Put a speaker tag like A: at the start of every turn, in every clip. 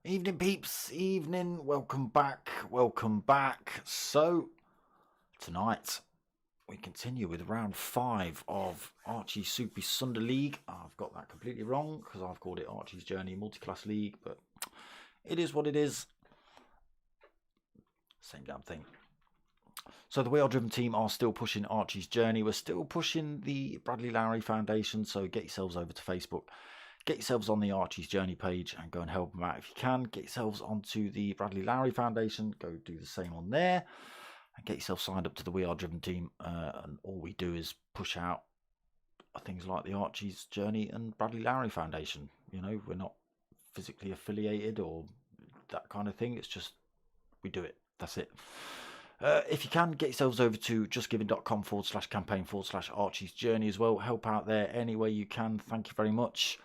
A: Evening peeps, evening, welcome back. So, tonight we continue with round 5 of Archies Super Sunday League. I've got that completely wrong because I've called it Archies Journey Multiclass League, but it is what it is. Same damn thing. So the We Are Driven team are still pushing Archies Journey. We're still pushing the Bradley Lowry Foundation, so get yourselves over to Facebook. Get yourselves on the Archies Journey page and go and help them out if you can. Get yourselves onto the Bradley Lowry Foundation. Go do the same on there. And get yourself signed up to the We Are Driven team. And all we do is push out things like the Archies Journey and Bradley Lowry Foundation. You know, we're not physically affiliated or that kind of thing. It's just we do it. That's it. If you can, get yourselves over to justgiving.com/campaign/Archies Journey as well. Help out there any way you can. Thank you very much.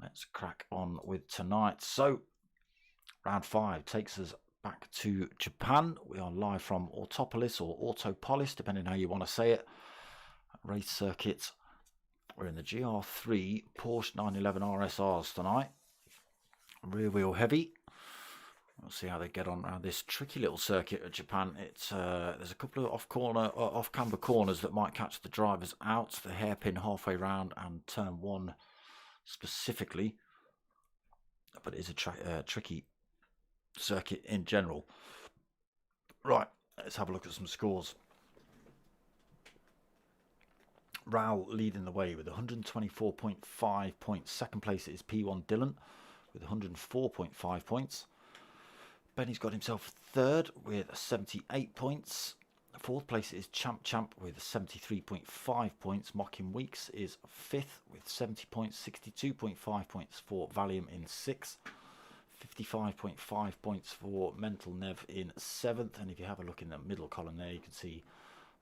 A: Let's crack on with tonight. So, round 5 takes us back to Japan. We are live from Autopolis or Autopolis, depending how you want to say it. Race circuit. We're in the GR3 Porsche 911 RSRs tonight. Rear wheel heavy. We'll see how they get on around this tricky little circuit at Japan. It's there's a couple of off-camber corners that might catch the drivers out. The hairpin halfway round and turn 1 specifically, but it is a tricky circuit in general. Right, let's have a look at some scores. Raul leading the way with 124.5 points. Second place is P1 Dylan with 104.5 points. Benny's got himself third with 78 points. Fourth place is Champ with 73.5 points. Mocking Weeks is 5th with 70 points. 62.5 points for Valium in 6th. 55.5 points for Mental Nev in 7th. And if you have a look in the middle column there, you can see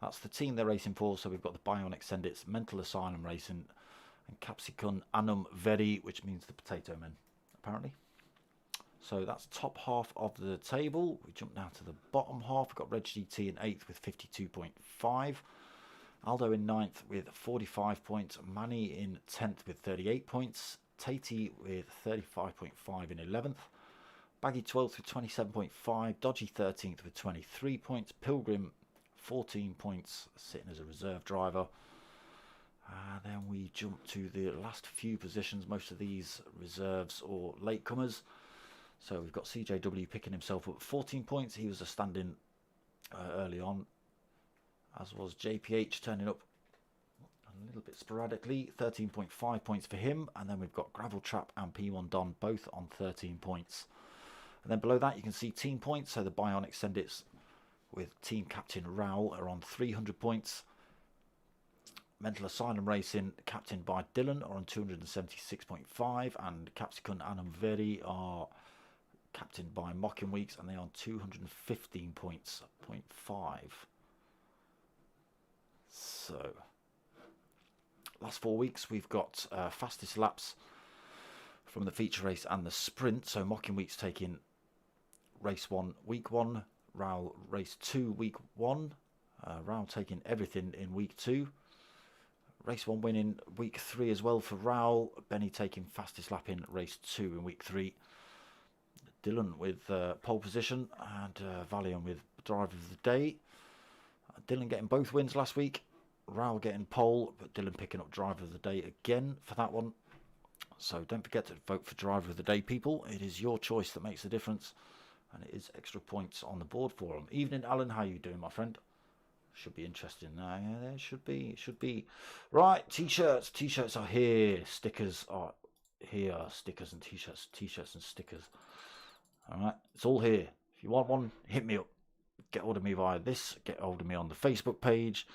A: that's the team they're racing for. So we've got the Bionic Sendits, Mental Asylum Racing, and Capsicum Annum Veri, which means the Potato Men, apparently. So that's top half of the table. We jump down to the bottom half. We've got Reg GT in 8th with 52.5. Aldo in 9th with 45 points. Manny in 10th with 38 points. Tatey with 35.5 in 11th. Baggy 12th with 27.5. Dodgy 13th with 23 points. Pilgrim 14 points, sitting as a reserve driver. Then we jump to the last few positions. Most of these reserves or latecomers. So we've got CJW picking himself up 14 points. He was a stand-in early on, as was JPH turning up a little bit sporadically. 13.5 points for him. And then we've got Gravel Trap and P1 Don both on 13 points. And then below that you can see team points. So the Bionic Sendits with team captain Raul are on 300 points. Mental Asylum Racing, captained by Dylan, are on 276.5. And Capsicum Annum Veri are captained by Mocking Weeks, and they are on 215 points, 0.5. So, last 4 weeks we've got fastest laps from the feature race and the sprint. So Mocking Weeks taking race 1 week 1, Raul race 2 week 1, Raul taking everything in week 2. Race 1 win in week 3 as well for Raul. Benny taking fastest lap in race 2 in week 3. Dylan with pole position and Valium with driver of the day. Dylan getting both wins last week. Raul getting pole, but Dylan picking up driver of the day again for that one. So don't forget to vote for driver of the day, people. It is your choice that makes the difference, and it is extra points on the board for them. Evening, Alan. How you doing, my friend? Should be interesting. Yeah, there should be. It should be. Right, t-shirts. T-shirts are here. Stickers are here. Stickers and t-shirts. T-shirts and stickers. All right, it's all here. If you want one, hit me up. Get hold of me via this. Get hold of me on the Facebook page.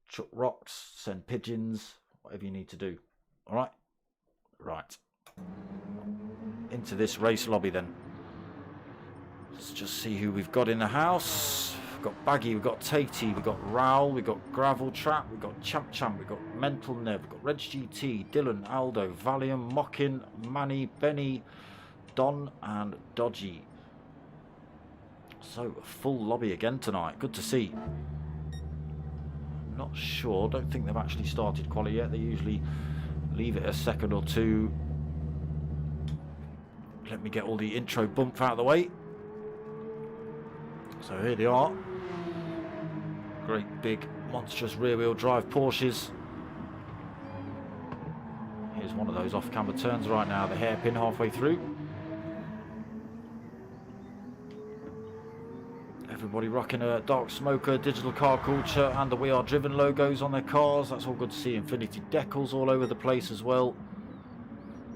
A: Chuck rocks. Send pigeons. Whatever you need to do. All right. Right. Into this race lobby then. Let's just see who we've got in the house. We've got Baggy, we've got Tatey, we've got Raoul, we've got Gravel Trap, we've got Champ Champ, we've got Mental Nev, we've got Reg GT, Dylan, Aldo, Valium, Mockin, Manny, Benny, Don and Dodgy. So, a full lobby again tonight. Good to see. Not sure. Don't think they've actually started quali yet. They usually leave it a second or two. Let me get all the intro bump out of the way. So here they are. Great big monstrous rear wheel drive Porsches. Here's one of those off camber turns right now. The hairpin halfway through. Everybody rocking a Dark Smoker, Digital Car Culture and the We Are Driven logos on their cars. That's all good to see. Infinity decals all over the place as well.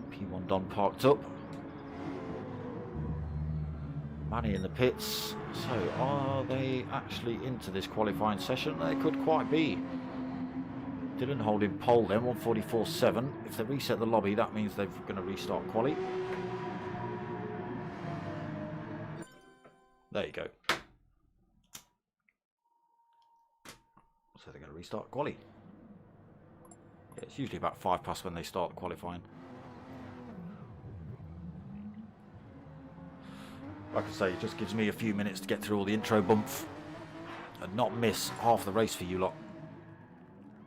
A: P1 Don parked up. Manny in the pits. So are they actually into this qualifying session? They could quite be. Dylan holding pole then, 144.7. If they reset the lobby, that means they're going to restart quali. There you go. So they're going to restart quali. Yeah, it's usually about 5 past when they start qualifying. Like I say, it just gives me a few minutes to get through all the intro bumps and not miss half the race for you lot.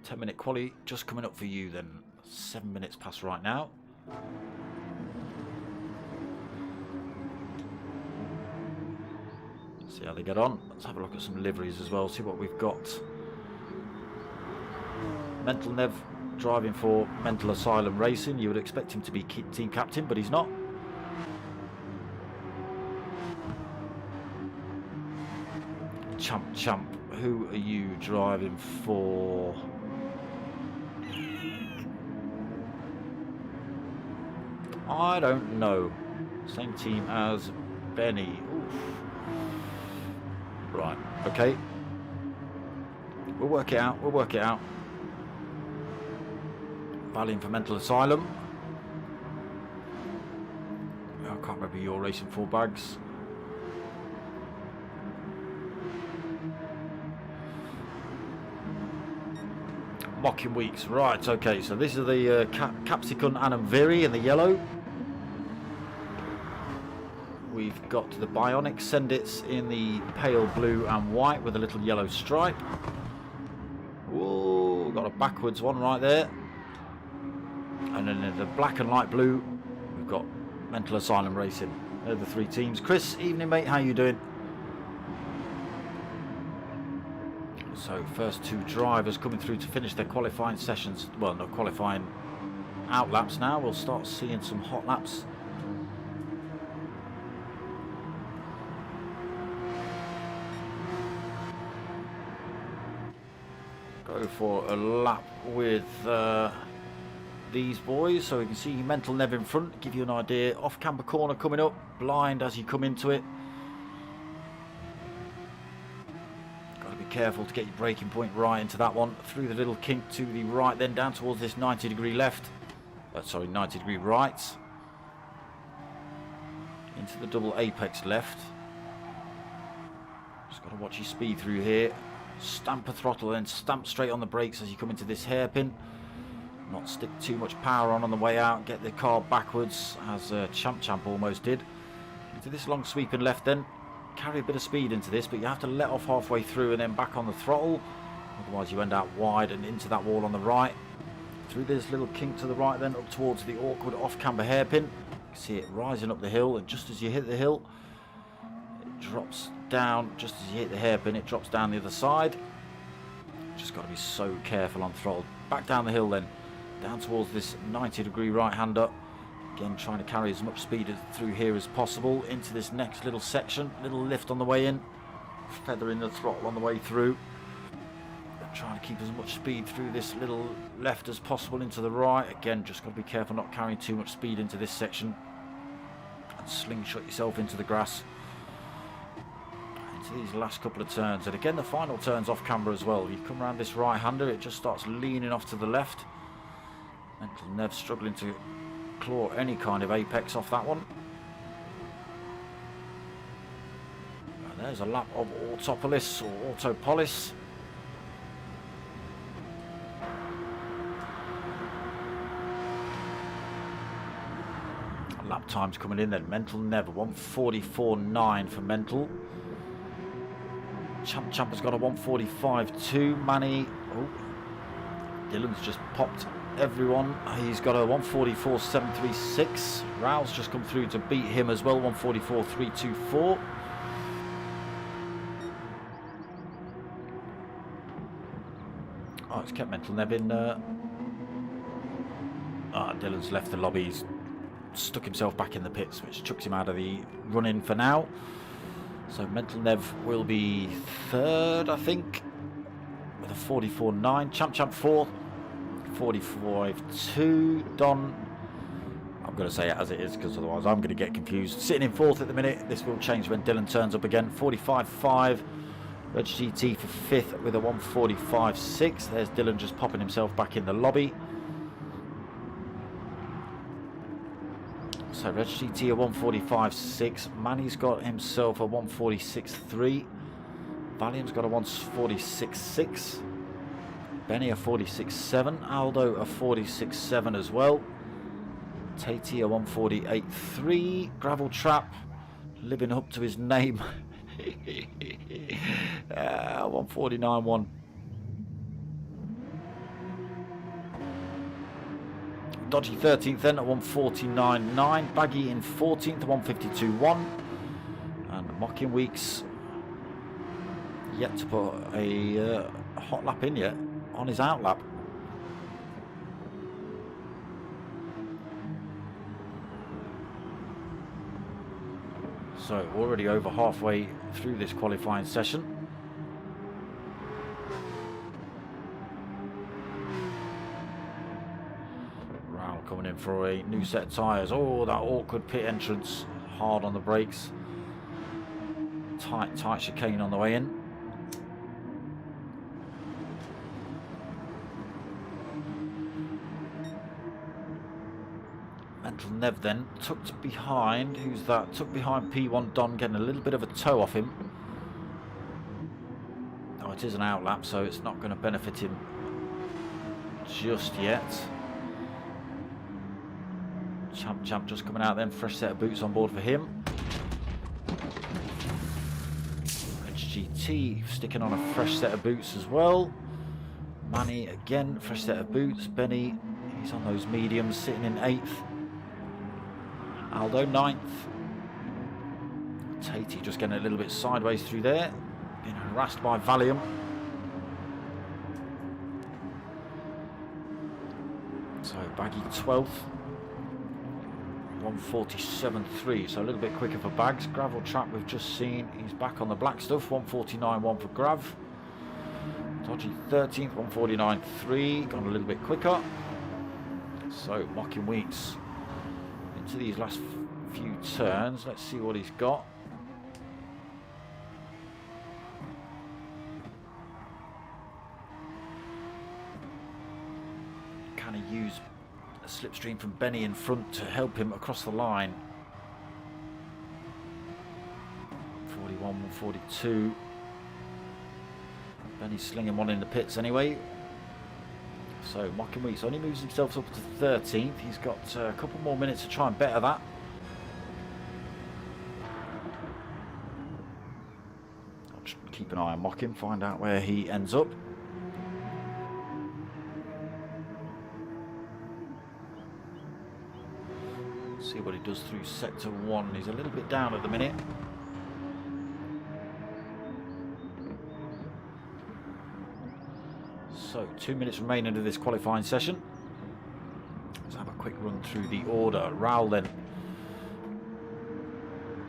A: 10-minute quali just coming up for you then. 7 minutes past right now. See how they get on. Let's have a look at some liveries as well, see what we've got. Mental Nev driving for Mental Asylum Racing. You would expect him to be team captain, but he's not. Champ, who are you driving for? I don't know. Same team as Benny. Oof. Right, okay. We'll work it out, we'll work it out. Valium for Mental Asylum. I can't remember you're racing for, Bags. Mocking Weeks, right, okay, so this is the Capsicum Anum Viri in the yellow. We've got the Bionic Sendits in the pale blue and white with a little yellow stripe. Whoa, got a backwards one right there. And then in the black and light blue, we've got Mental Asylum Racing. They're the 3 teams. Chris, evening mate, how you doing? So first 2 drivers coming through to finish their qualifying sessions. Well, not qualifying, out laps now. We'll start seeing some hot laps. Go for a lap with these boys, so we can see Mental Nev in front, give you an idea. Off camber corner coming up, blind as you come into it. Careful to get your braking point right into that one. Through the little kink to the right, then down towards this 90-degree left. Sorry, 90-degree right. Into the double apex left. Just got to watch your speed through here. Stamp a throttle, then stamp straight on the brakes as you come into this hairpin. Not stick too much power on the way out. Get the car backwards, as Champ almost did. Into this long sweeping left then. Carry a bit of speed into this, but you have to let off halfway through and then back on the throttle, otherwise you end out wide and into that wall on the right. Through this little kink to the right, then up towards the awkward off camber hairpin. You can see it rising up the hill, and just as you hit the hill, it drops down. Just as you hit the hairpin, it drops down the other side. Just got to be so careful on throttle. Back down the hill then, down towards this 90-degree right-hander. Again, trying to carry as much speed through here as possible into this next little section. Little lift on the way in, feathering the throttle on the way through. trying to keep as much speed through this little left as possible into the right. Again, just got to be careful not carrying too much speed into this section. And slingshot yourself into the grass. Into these last couple of turns. And again, the final turn's off camber as well. You come around this right-hander, it just starts leaning off to the left. Mental Nev struggling to claw any kind of apex off that one. And there's a lap of Autopolis or Autopolis. Lap times coming in then. Mental Nev 1:44.9 for Mental. Champ has got a 1:45.2. Manny, oh, Dylan's just popped everyone. He's got a 1:44.736. Raul's just come through to beat him as well, 1:44.324. Oh, it's kept Mental Nev in. Dylan's left the lobby. He's stuck himself back in the pits, which chucks him out of the run-in for now. So Mental Nev will be third, I think, with a 44.9. Champ fourth, 45.2. Don, I'm going to say it as it is because otherwise I'm going to get confused. Sitting in fourth at the minute. This will change when Dylan turns up again. 45.5. Reg GT for fifth with a 1:45.6. There's Dylan just popping himself back in the lobby. So Reg GT a 1:45.6. Manny's got himself a 1:46.3. Valium's got a 1:46.6. Benny a 46.7. Aldo a 46.7 as well. Tatey a 1:48.3. Gravel Trap living up to his name. 1:49.1. Dodgy 13th then at 1:49.9. Baggy in 14th, 1:52.1. And Mocking Weeks yet to put a hot lap in yet on his out lap. So already over halfway through this qualifying session. Coming in for a new set of tyres. Oh, that awkward pit entrance. Hard on the brakes. Tight chicane on the way in. Mental Nev then tucked behind. Who's that? Tucked behind P1 Don, getting a little bit of a toe off him. Oh, it is an out lap, so it's not going to benefit him just yet. Champ just coming out then, fresh set of boots on board for him. HGT sticking on a fresh set of boots as well. Manny again, fresh set of boots. Benny, he's on those mediums, sitting in 8th. Aldo 9th. Tatey just getting a little bit sideways through there, being harassed by Valium. So Baggy 12th. 1:47.3, so a little bit quicker for Bags. Gravel Trap we've just seen, he's back on the black stuff. 1:49.1 for Grav. Dodgy 13th, 1:49.3, gone a little bit quicker. So Mocking Weeks into these last few turns. Let's see what he's got. Can he use a slipstream from Benny in front to help him across the line? 41, 142. Benny's slinging one in the pits anyway. So Mocking Weeks only moves himself up to 13th. He's got a couple more minutes to try and better that. I'll just keep an eye on Mocking, find out where he ends up. See what he does through sector 1. He's a little bit down at the minute. So 2 minutes remaining of this qualifying session. Let's have a quick run through the order. Raul then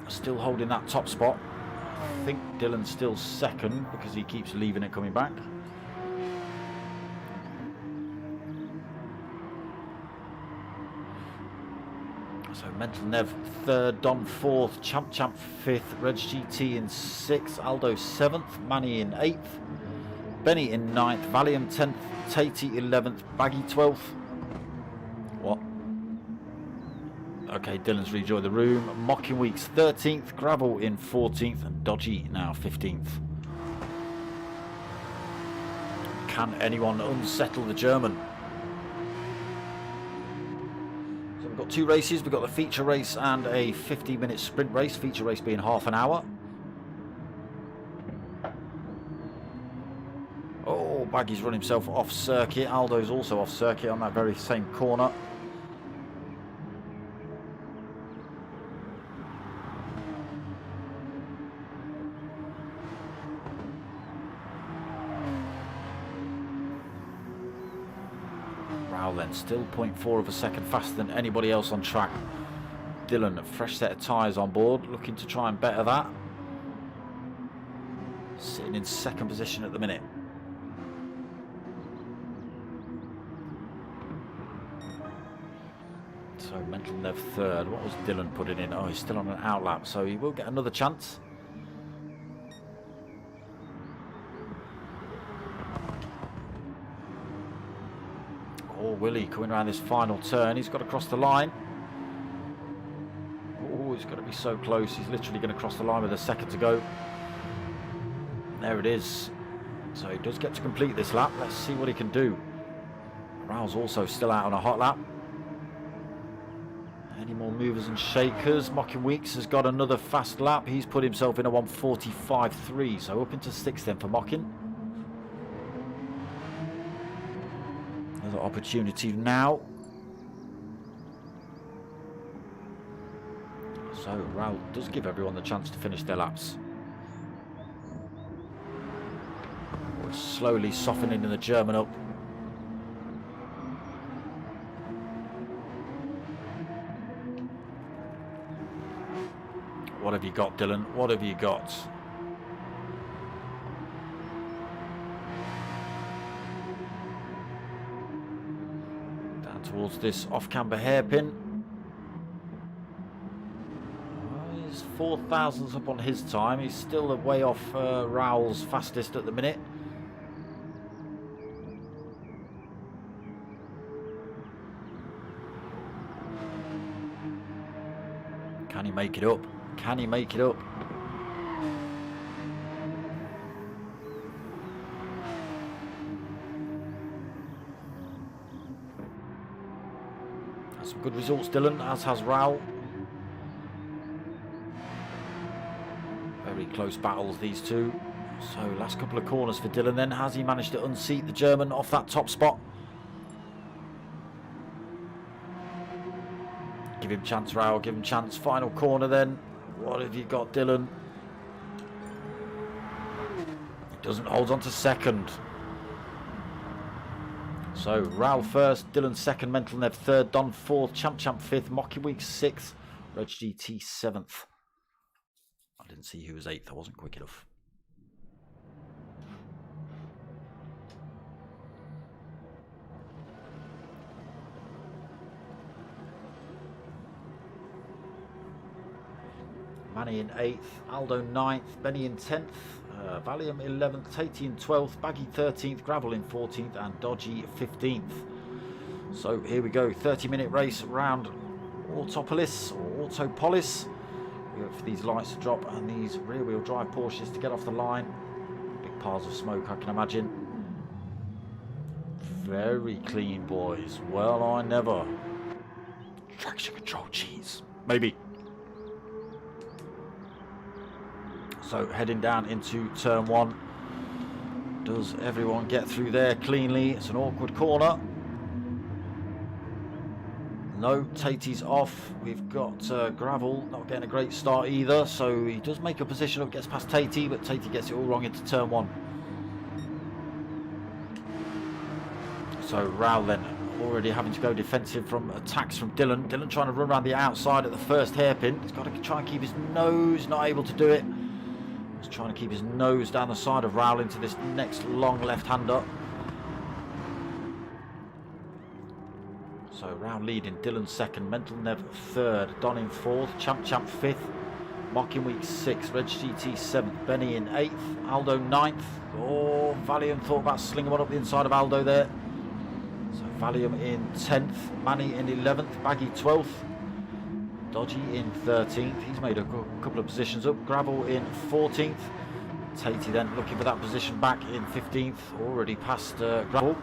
A: still holding that top spot. I think Dylan's still second because he keeps leaving it coming back. So Mental Nev 3rd, Don 4th, Champ 5th, Reg GT in 6th, Aldo 7th, Manny in 8th, Benny in 9th, Valium 10th, Tatey 11th, Baggy 12th. What? Okay, Dylan's rejoined the room. Mocking Weeks 13th, Gravel in 14th, and Dodgy now 15th. Can anyone unsettle the German? So we've got 2 races. We've got the feature race and a 50-minute sprint race. Feature race being half an hour. Oh, Baggy's run himself off circuit. Aldo's also off circuit on that very same corner. Then still 0.4 of a second faster than anybody else on track. Dylan, a fresh set of tyres on board, looking to try and better that. Sitting in 2nd position at the minute. So Mental Nev 3rd. What was Dylan putting in? Oh, he's still on an outlap, so he will get another chance. Oh, Willie coming around this final turn. He's got to cross the line. Oh, he's got to be so close. He's literally going to cross the line with a second to go. There it is. So he does get to complete this lap. Let's see what he can do. Raul's also still out on a hot lap. Any more movers and shakers? Mocking Weeks has got another fast lap. He's put himself in a 1:45.3. So up into 6th then for Mocking. Another opportunity now. So Raul does give everyone the chance to finish their laps. We're slowly softening the German up. What have you got, Dylan? What have you got? Towards this off-camber hairpin. He's 4 thousandths up on his time. He's still a way off Raul's fastest at the minute. Can he make it up? Can he make it up? Some good results, Dylan, as has Raul. Very close battles, these two. So, last couple of corners for Dylan then. Has he managed to unseat the German off that top spot? Give him chance, Raul. Give him chance. Final corner then. What have you got, Dylan? He doesn't hold on to 2nd. So Raul 1st, Dylan 2nd, Mental Nev 3rd, Don 4th, Champ 5th, Mocking Week 6th, Reg GT 7th. I didn't see who was 8th, I wasn't quick enough. Manny in 8th, Aldo 9th, Benny in 10th, Valium 11th, Tatey in 12th, Baggy 13th, Gravel in 14th, and Dodgy 15th. So here we go, 30-minute race around Autopolis, or Autopolis. We wait for these lights to drop and these rear-wheel drive Porsches to get off the line. Big piles of smoke, I can imagine. Very clean, boys. Well, I never. Traction control cheese. Maybe. So heading down into turn 1. Does everyone get through there cleanly? It's an awkward corner. No, Tatey's off. We've got Gravel not getting a great start either. So he does make a position up, gets past Tatey, but Tatey gets it all wrong into turn 1. So Raul then already having to go defensive from attacks from Dylan. Dylan trying to run around the outside at the first hairpin. He's got to try and keep his nose, not able to do it. He's trying to keep his nose down the side of Raul into this next long left-hander. So round leading, Dylan second, Mental Nev third, Don in fourth, Champ fifth, Mocking Week sixth, Reg GT seventh, Benny in eighth, Aldo ninth. Oh, Valium thought about slinging one up the inside of Aldo there. So Valium in 10th, Manny in 11th, Baggy 12th, Dodgy in 13th. He's made a couple of positions up. Gravel in 14th. Tatey then looking for that position back in 15th. Already past Gravel.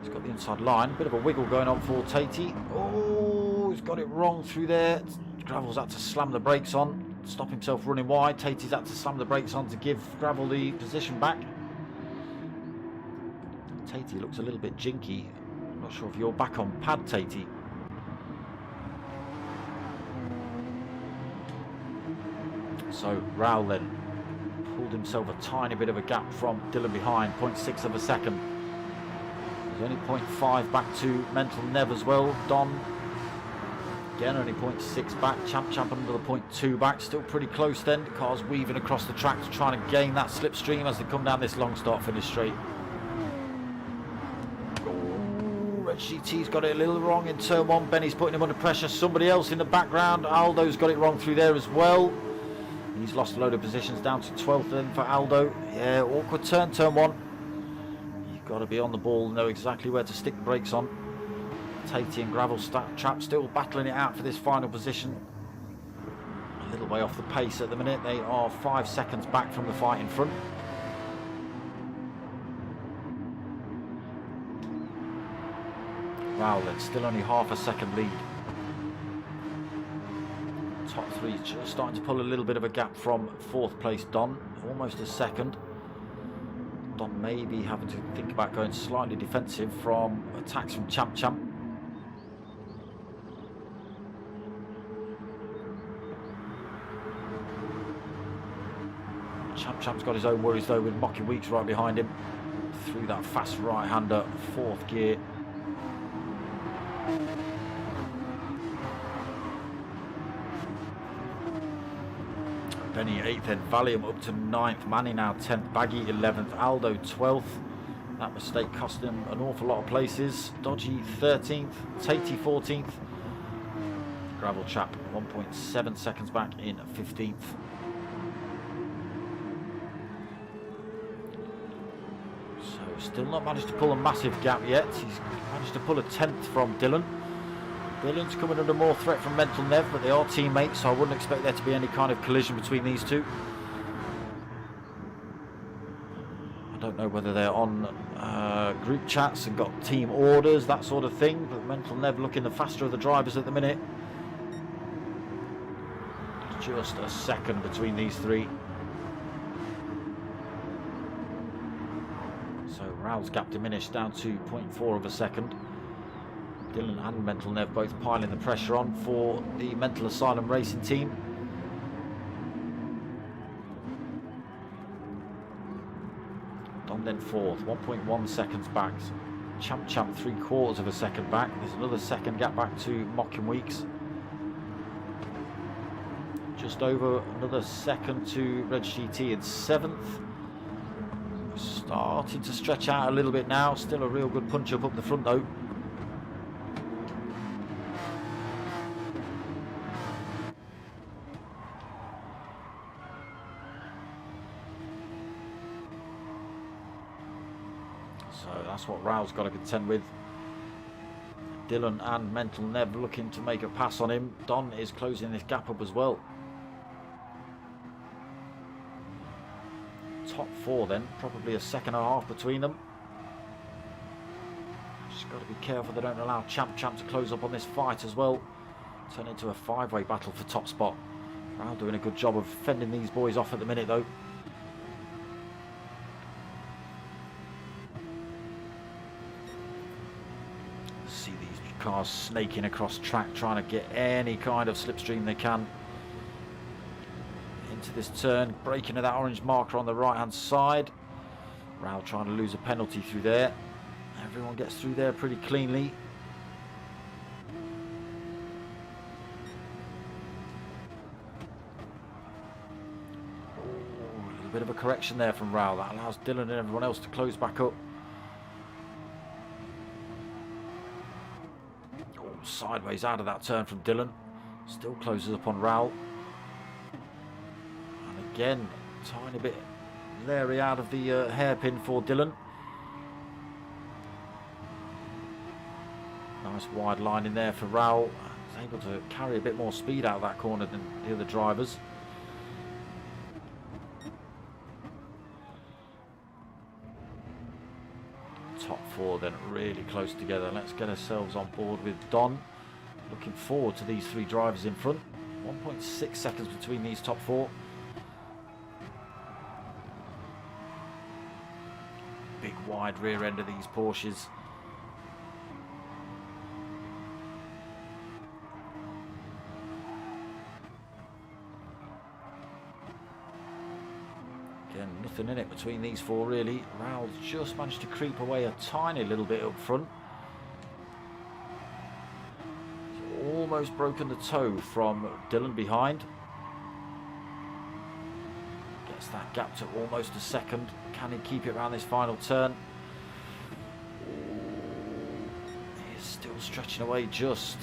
A: He's got the inside line. A bit of a wiggle going on for Tatey. Oh, he's got it wrong through there. Gravel's had to slam the brakes on, stop himself running wide. Tatey's had to slam the brakes on to give Gravel the position back. Tatey looks a little bit jinky. I'm not sure if you're back on pad, Tatey. So Raul then pulled himself a tiny bit of a gap from Dylan behind, 0.6 of a second. There's only 0.5 back to Mental Nev as well. Don again only 0.6 back. Champ another 0.2 back. Still pretty close then. Cars weaving across the track to trying to gain that slipstream as they come down this long start finish straight. Red GT's got it a little wrong in turn one. Benny's putting him under pressure. Somebody else in the background. Aldo's got it wrong through there as well. He's lost a load of positions down to 12th then for Aldo. Yeah, awkward turn one. You've got to be on the ball, know exactly where to stick the brakes on. Tatey and Gravel Trap still battling it out for this final position. A little way off the pace at the minute. They are 5 seconds back from the fight in front. Wow, then still only half a second lead. Top three just starting to pull a little bit of a gap from 4th place Don, almost a second. Don may be having to think about going slightly defensive from attacks from Champ. Champ's got his own worries though, with Mocking Weeks right behind him. Through that fast right-hander, 4th gear. Benny 8th, then Valium up to 9th, Manny now 10th, Baggy 11th, Aldo 12th. That mistake cost him an awful lot of places. Dodgy 13th, Tatey 14th. Gravel Chap 1.7 seconds back in 15th. So still not managed to pull a massive gap yet. He's managed to pull a 10th from Dylan. Dylan's coming under more threat from Mental Nev, but they are teammates, so I wouldn't expect there to be any kind of collision between these two. I don't know whether they're on group chats and got team orders, that sort of thing, but Mental Nev looking the faster of the drivers at the minute. Just a second between these three. So Raul's gap diminished down to 0.4 of a second. Dylan and Mental Nev both piling the pressure on for the Mental Asylum racing team. Don then 4th, 1.1 seconds back. Champ 3/4 of a second back. There's another second gap back to Mocking Weeks. Just over another second to Reg GT in 7th. Starting to stretch out a little bit now. Still a real good punch up the front though. So that's what Raul's got to contend with. Dylan and Mental Nev looking to make a pass on him. Don is closing this gap up as well. Top 4 then, probably a second and a half between them. Just got to be careful they don't allow Champ to close up on this fight as well. Turn into a 5-way battle for top spot. Raul doing a good job of fending these boys off at the minute though. See these cars snaking across track, trying to get any kind of slipstream they can into this turn, breaking at that orange marker on the right hand side. Raul trying to lose a penalty through there. Everyone gets through there pretty cleanly. Ooh, a little bit of a correction there from Raul. That allows Dylan and everyone else to close back up. sideways out of that turn from Dylan. Still closes up on Raoul. And again, tiny bit leery out of the hairpin for Dylan. Nice wide line in there for Raoul. He's able to carry a bit more speed out of that corner than the other drivers. Top four then really close together. Let's get ourselves on board with Don. Looking forward to these three drivers in front. 1.6 seconds between these top four. Big wide rear end of these Porsches. Again, nothing in it between these four really. Raoul's just managed to creep away a tiny little bit up front. He's almost broken the toe from Dylan behind. Gets that gap to almost a second. Can he keep it around this final turn? He's still stretching away just.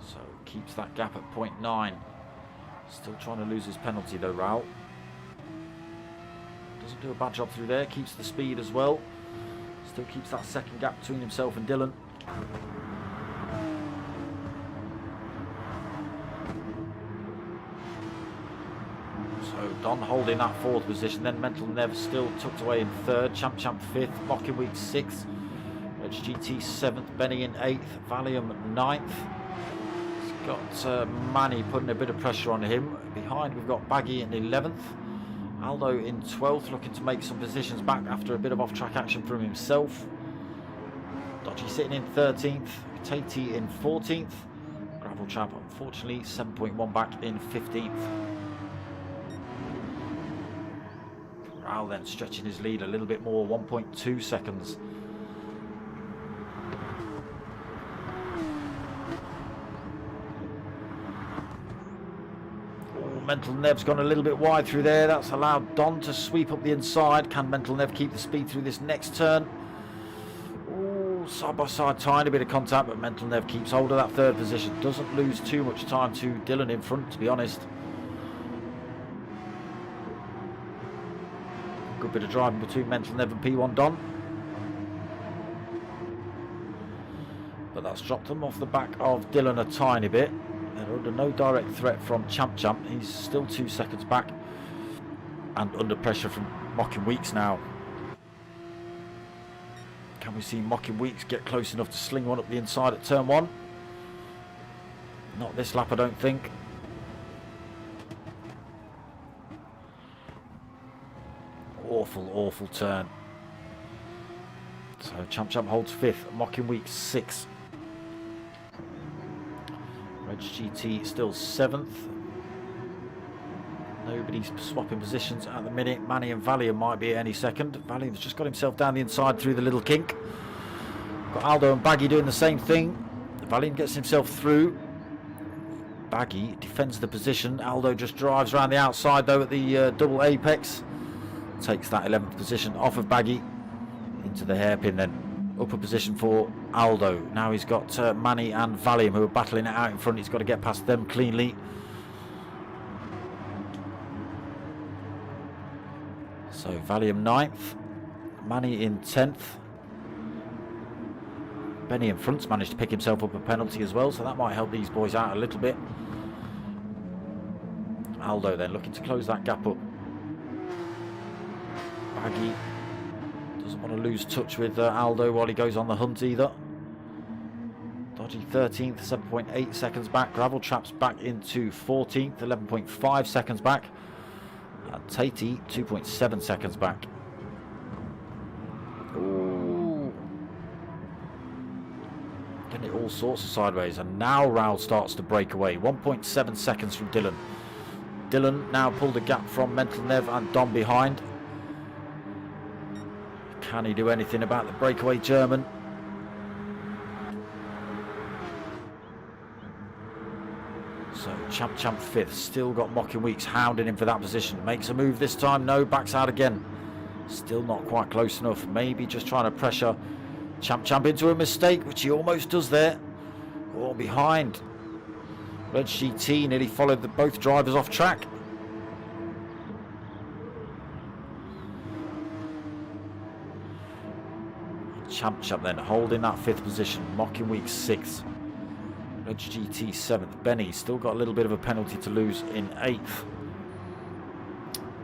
A: So keeps that gap at 0.9. Still trying to lose his penalty though, Raoul. Doesn't do a bad job through there. Keeps the speed as well. Still keeps that second gap between himself and Dylan. So Don holding that fourth position. Then Mental Nev still tucked away in third. Champ fifth. Mocking Week sixth. Edge GT seventh. Benny in eighth. Valium ninth. He's got Manny putting a bit of pressure on him. Behind we've got Baggy in 11th. Aldo in 12th, looking to make some positions back after a bit of off-track action from himself. Dodgy sitting in 13th. Tatey in 14th. Gravel Trap, unfortunately, 7.1 back in 15th. Raoul then stretching his lead a little bit more, 1.2 seconds. Mental Nev's gone a little bit wide through there. That's allowed Don to sweep up the inside. Can Mental Nev keep the speed through this next turn? Ooh, side by side, tiny bit of contact, but Mental Nev keeps hold of that third position. Doesn't lose too much time to Dylan in front, to be honest. Good bit of driving between Mental Nev and P1 Don. But that's dropped them off the back of Dylan a tiny bit. They're under no direct threat from Champ. He's still 2 seconds back and under pressure from Mocking Weeks now. Can we see Mocking Weeks get close enough to sling one up the inside at turn one? Not this lap, I don't think. Awful turn. So Champ holds fifth, Mocking Weeks sixth. Reg GT still 7th. Nobody's swapping positions at the minute. Manny and Valium might be at any second. Valium's just got himself down the inside through the little kink. Got Aldo and Baggy doing the same thing. Valium gets himself through. Baggy defends the position. Aldo just drives around the outside though at the double apex. Takes that 11th position off of Baggy. Into the hairpin then. Upper position for Aldo. Now he's got Manny and Valium who are battling it out in front. He's got to get past them cleanly. So Valium 9th. Manny in 10th. Benny in front's managed to pick himself up a penalty as well, so that might help these boys out a little bit. Aldo then looking to close that gap up. Baggy doesn't want to lose touch with Aldo while he goes on the hunt either. Dodgy 13th, 7.8 seconds back. Gravel Trap's back into 14th, 11.5 seconds back. And Tatey, 2.7 seconds back. Ooh. Getting it all sorts of sideways. And now Raoul starts to break away. 1.7 seconds from Dylan. Dylan now pulled a gap from Mental Nev and Don behind. Can he do anything about the breakaway German? So Champ 5th, still got Mocking Weeks hounding him for that position. Makes a move this time, no, backs out again. Still not quite close enough. Maybe just trying to pressure Champ into a mistake, which he almost does there. All behind. Red GT nearly followed both drivers off track. Champ then holding that 5th position. Mocking Week 6th. Red GT 7th. Benny still got a little bit of a penalty to lose in 8th.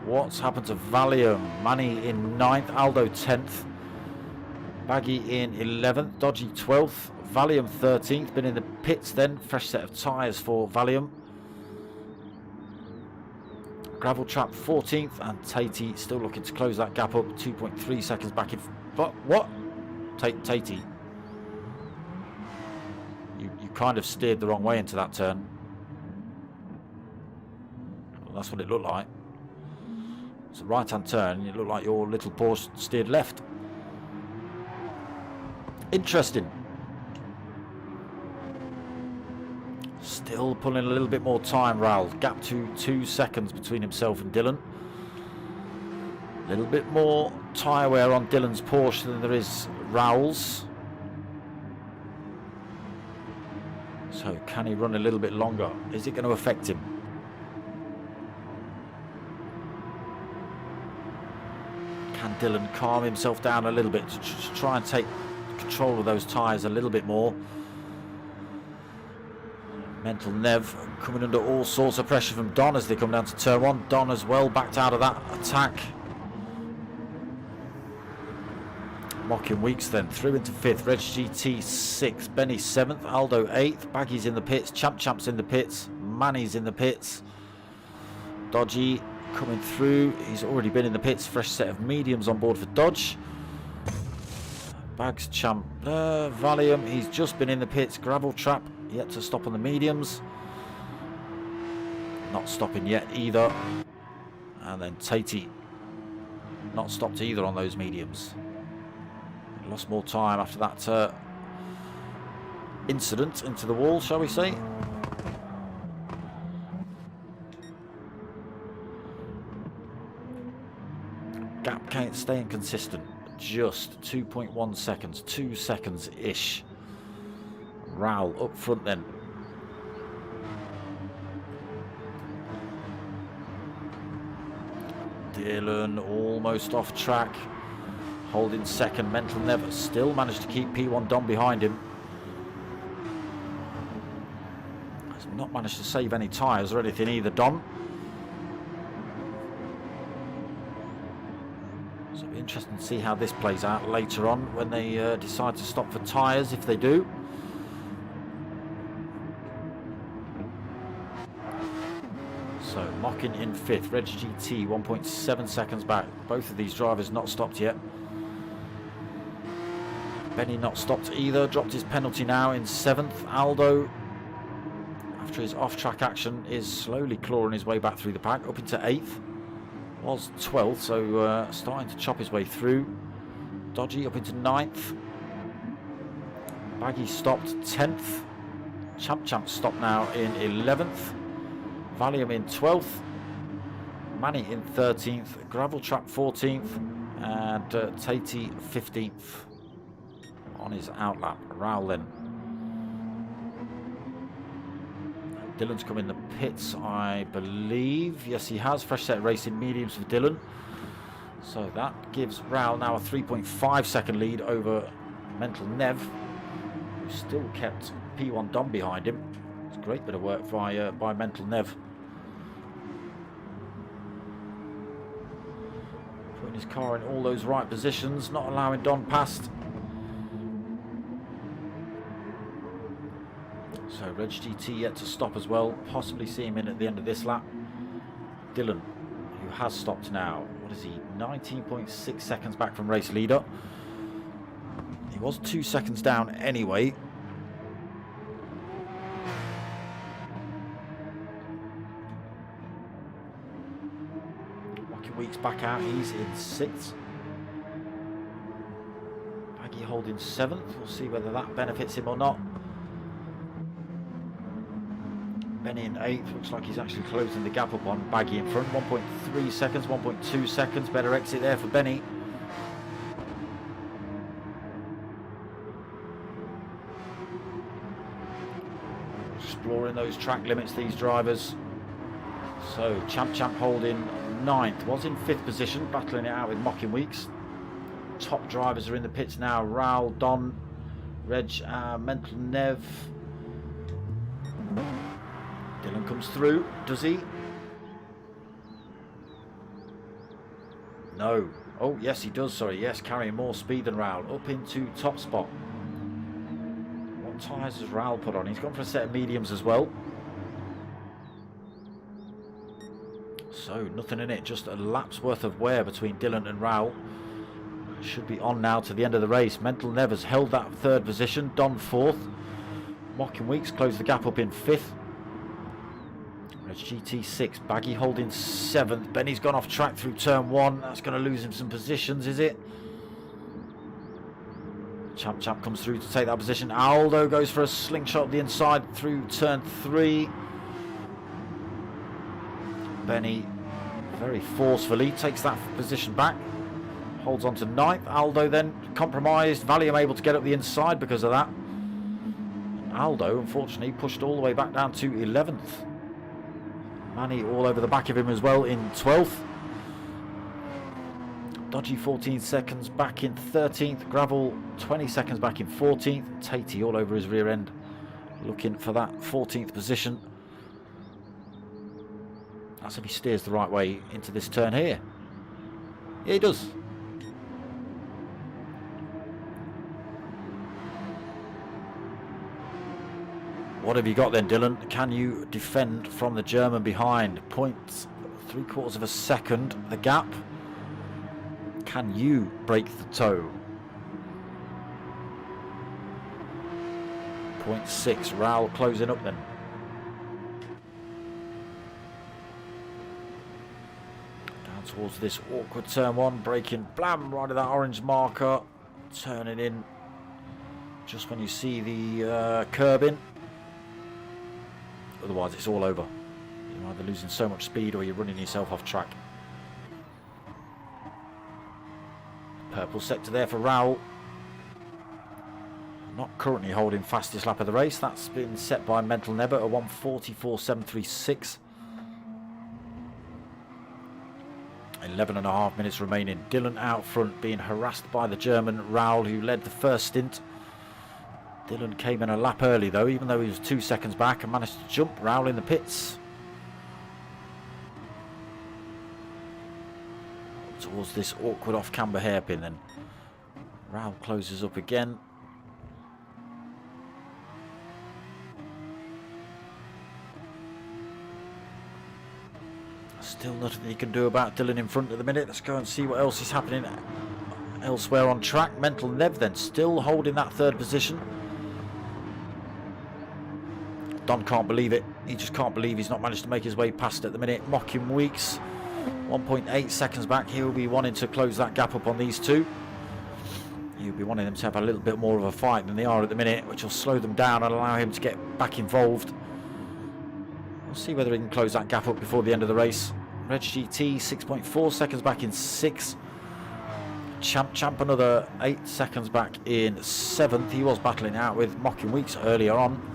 A: What's happened to Valium? Manny in 9th. Aldo 10th. Baggy in 11th. Dodgy 12th. Valium 13th. Been in the pits then. Fresh set of tyres for Valium. Gravel Trap 14th. And Tatey still looking to close that gap up. 2.3 seconds back in. But what? Tatey. You kind of steered the wrong way into that turn. Well, that's what it looked like. It's a right-hand turn, and it looked like your little Porsche steered left. Interesting. Still pulling a little bit more time, Raul. Gap to 2 seconds between himself and Dylan. A little bit more tyre wear on Dylan's Porsche than there is Raul's. So can he run a little bit longer? Is it going to affect him? Can Dylan calm himself down a little bit to try and take control of those tyres a little bit more? Mental Nev coming under all sorts of pressure from Don as they come down to turn 1. Don as well backed out of that attack. Mocking Weeks then through into 5th. Reg GT 6th. Benny 7th. Aldo 8th. Baggy's in the pits. Champ's in the pits. Manny's in the pits. Dodgy coming through. He's already been in the pits. Fresh set of mediums on board for Dodge. Bags Champ. Valium. He's just been in the pits. Gravel Trap yet to stop on the mediums. Not stopping yet either. And then Tatey not stopped either on those mediums. Lost more time after that incident into the wall, shall we say. Gap can't staying consistent. Just 2.1 seconds, 2 seconds-ish. Raul up front then. Dylan almost off track. Holding second. Mental Never still managed to keep P1 Dom behind him. Has not managed to save any tyres or anything either, Dom. So it'll be interesting to see how this plays out later on when they decide to stop for tyres, if they do. So Mocking in 5th. Reg GT 1.7 seconds back. Both of these drivers not stopped yet. Benny not stopped either, dropped his penalty now in 7th. Aldo, after his off-track action, is slowly clawing his way back through the pack, up into 8th. Was 12th, so starting to chop his way through. Dodgy up into 9th. Baggy stopped 10th. Champ stopped now in 11th. Valium in 12th. Manny in 13th. Gravel Trap 14th. And Tatey 15th. On his outlap. Raul then. Dylan's come in the pits, I believe. Yes, he has. Fresh set racing mediums for Dylan. So that gives Raul now a 3.5 second lead over Mental Nev, who still kept P1 Dom behind him. It's a great bit of work by Mental Nev. Putting his car in all those right positions, not allowing Don past. So Reg GT yet to stop as well. Possibly see him in at the end of this lap. Dylan, who has stopped now. What is he? 19.6 seconds back from race leader. He was 2 seconds down anyway. Rocky Weeks back out. He's in 6th. Baggy holding 7th. We'll see whether that benefits him or not. Benny in 8th, looks like he's actually closing the gap up on Baggy in front. 1.3 seconds, 1.2 seconds, better exit there for Benny. exploring those track limits, these drivers. So Champ holding 9th, was in 5th position, battling it out with Mocking Weeks. Top drivers are in the pits now. Raul, Don, Reg, Mental Nev. Dylan comes through, does he? No. Oh, yes, he does, sorry. Yes, carrying more speed than Raul. Up into top spot. What tyres has Raul put on? He's gone for a set of mediums as well. So, nothing in it. Just a lap's worth of wear between Dylan and Raul. Should be on now to the end of the race. Mental Nev has held that 3rd position. Don 4th. Mocking Weeks closed the gap up in 5th. GT 6, Baggy holding 7th. Benny's gone off track through turn 1. That's going to lose him some positions, is it? Champ comes through to take that position. Aldo goes for a slingshot the inside through turn 3. Benny very forcefully takes that position back. Holds on to 9th. Aldo then compromised. Valium able to get up the inside because of that. And Aldo, unfortunately, pushed all the way back down to 11th. Manny all over the back of him as well in 12th. Dodgy 14 seconds back in 13th. Gravel 20 seconds back in 14th. Tatey all over his rear end, looking for that 14th position. That's if he steers the right way into this turn here. Yeah, he does. What have you got then, Dylan? Can you defend from the German behind? 0.75 of a second, the gap. Can you break the toe? 0.6, Raul closing up then. Down towards this awkward turn 1, braking, blam, right at that orange marker. Turning in just when you see the curb in. Otherwise it's all over. You're either losing so much speed or you're running yourself off track. Purple sector there for Raul. Not currently holding fastest lap of the race. That's been set by Mental Never, a 1:44.736. 11.5 minutes remaining. Dylan out front being harassed by the German Raul, who led the first stint. Dylan came in a lap early though, even though he was 2 seconds back, and managed to jump Raul in the pits. Towards this awkward off-camber hairpin then. Raul closes up again. Still nothing you can do about Dylan in front at the minute. Let's go and see what else is happening elsewhere on track. Mental Nev then still holding that 3rd position. Don can't believe it. He just can't believe he's not managed to make his way past at the minute. Mocking Weeks 1.8 seconds back. He'll be wanting to close that gap up on these two. He'll be wanting them to have a little bit more of a fight than they are at the minute, which will slow them down and allow him to get back involved. We'll see whether he can close that gap up before the end of the race. Reg GT 6.4 seconds back in 6th. Champ another 8 seconds back in 7th. He was battling out with Mocking Weeks earlier on.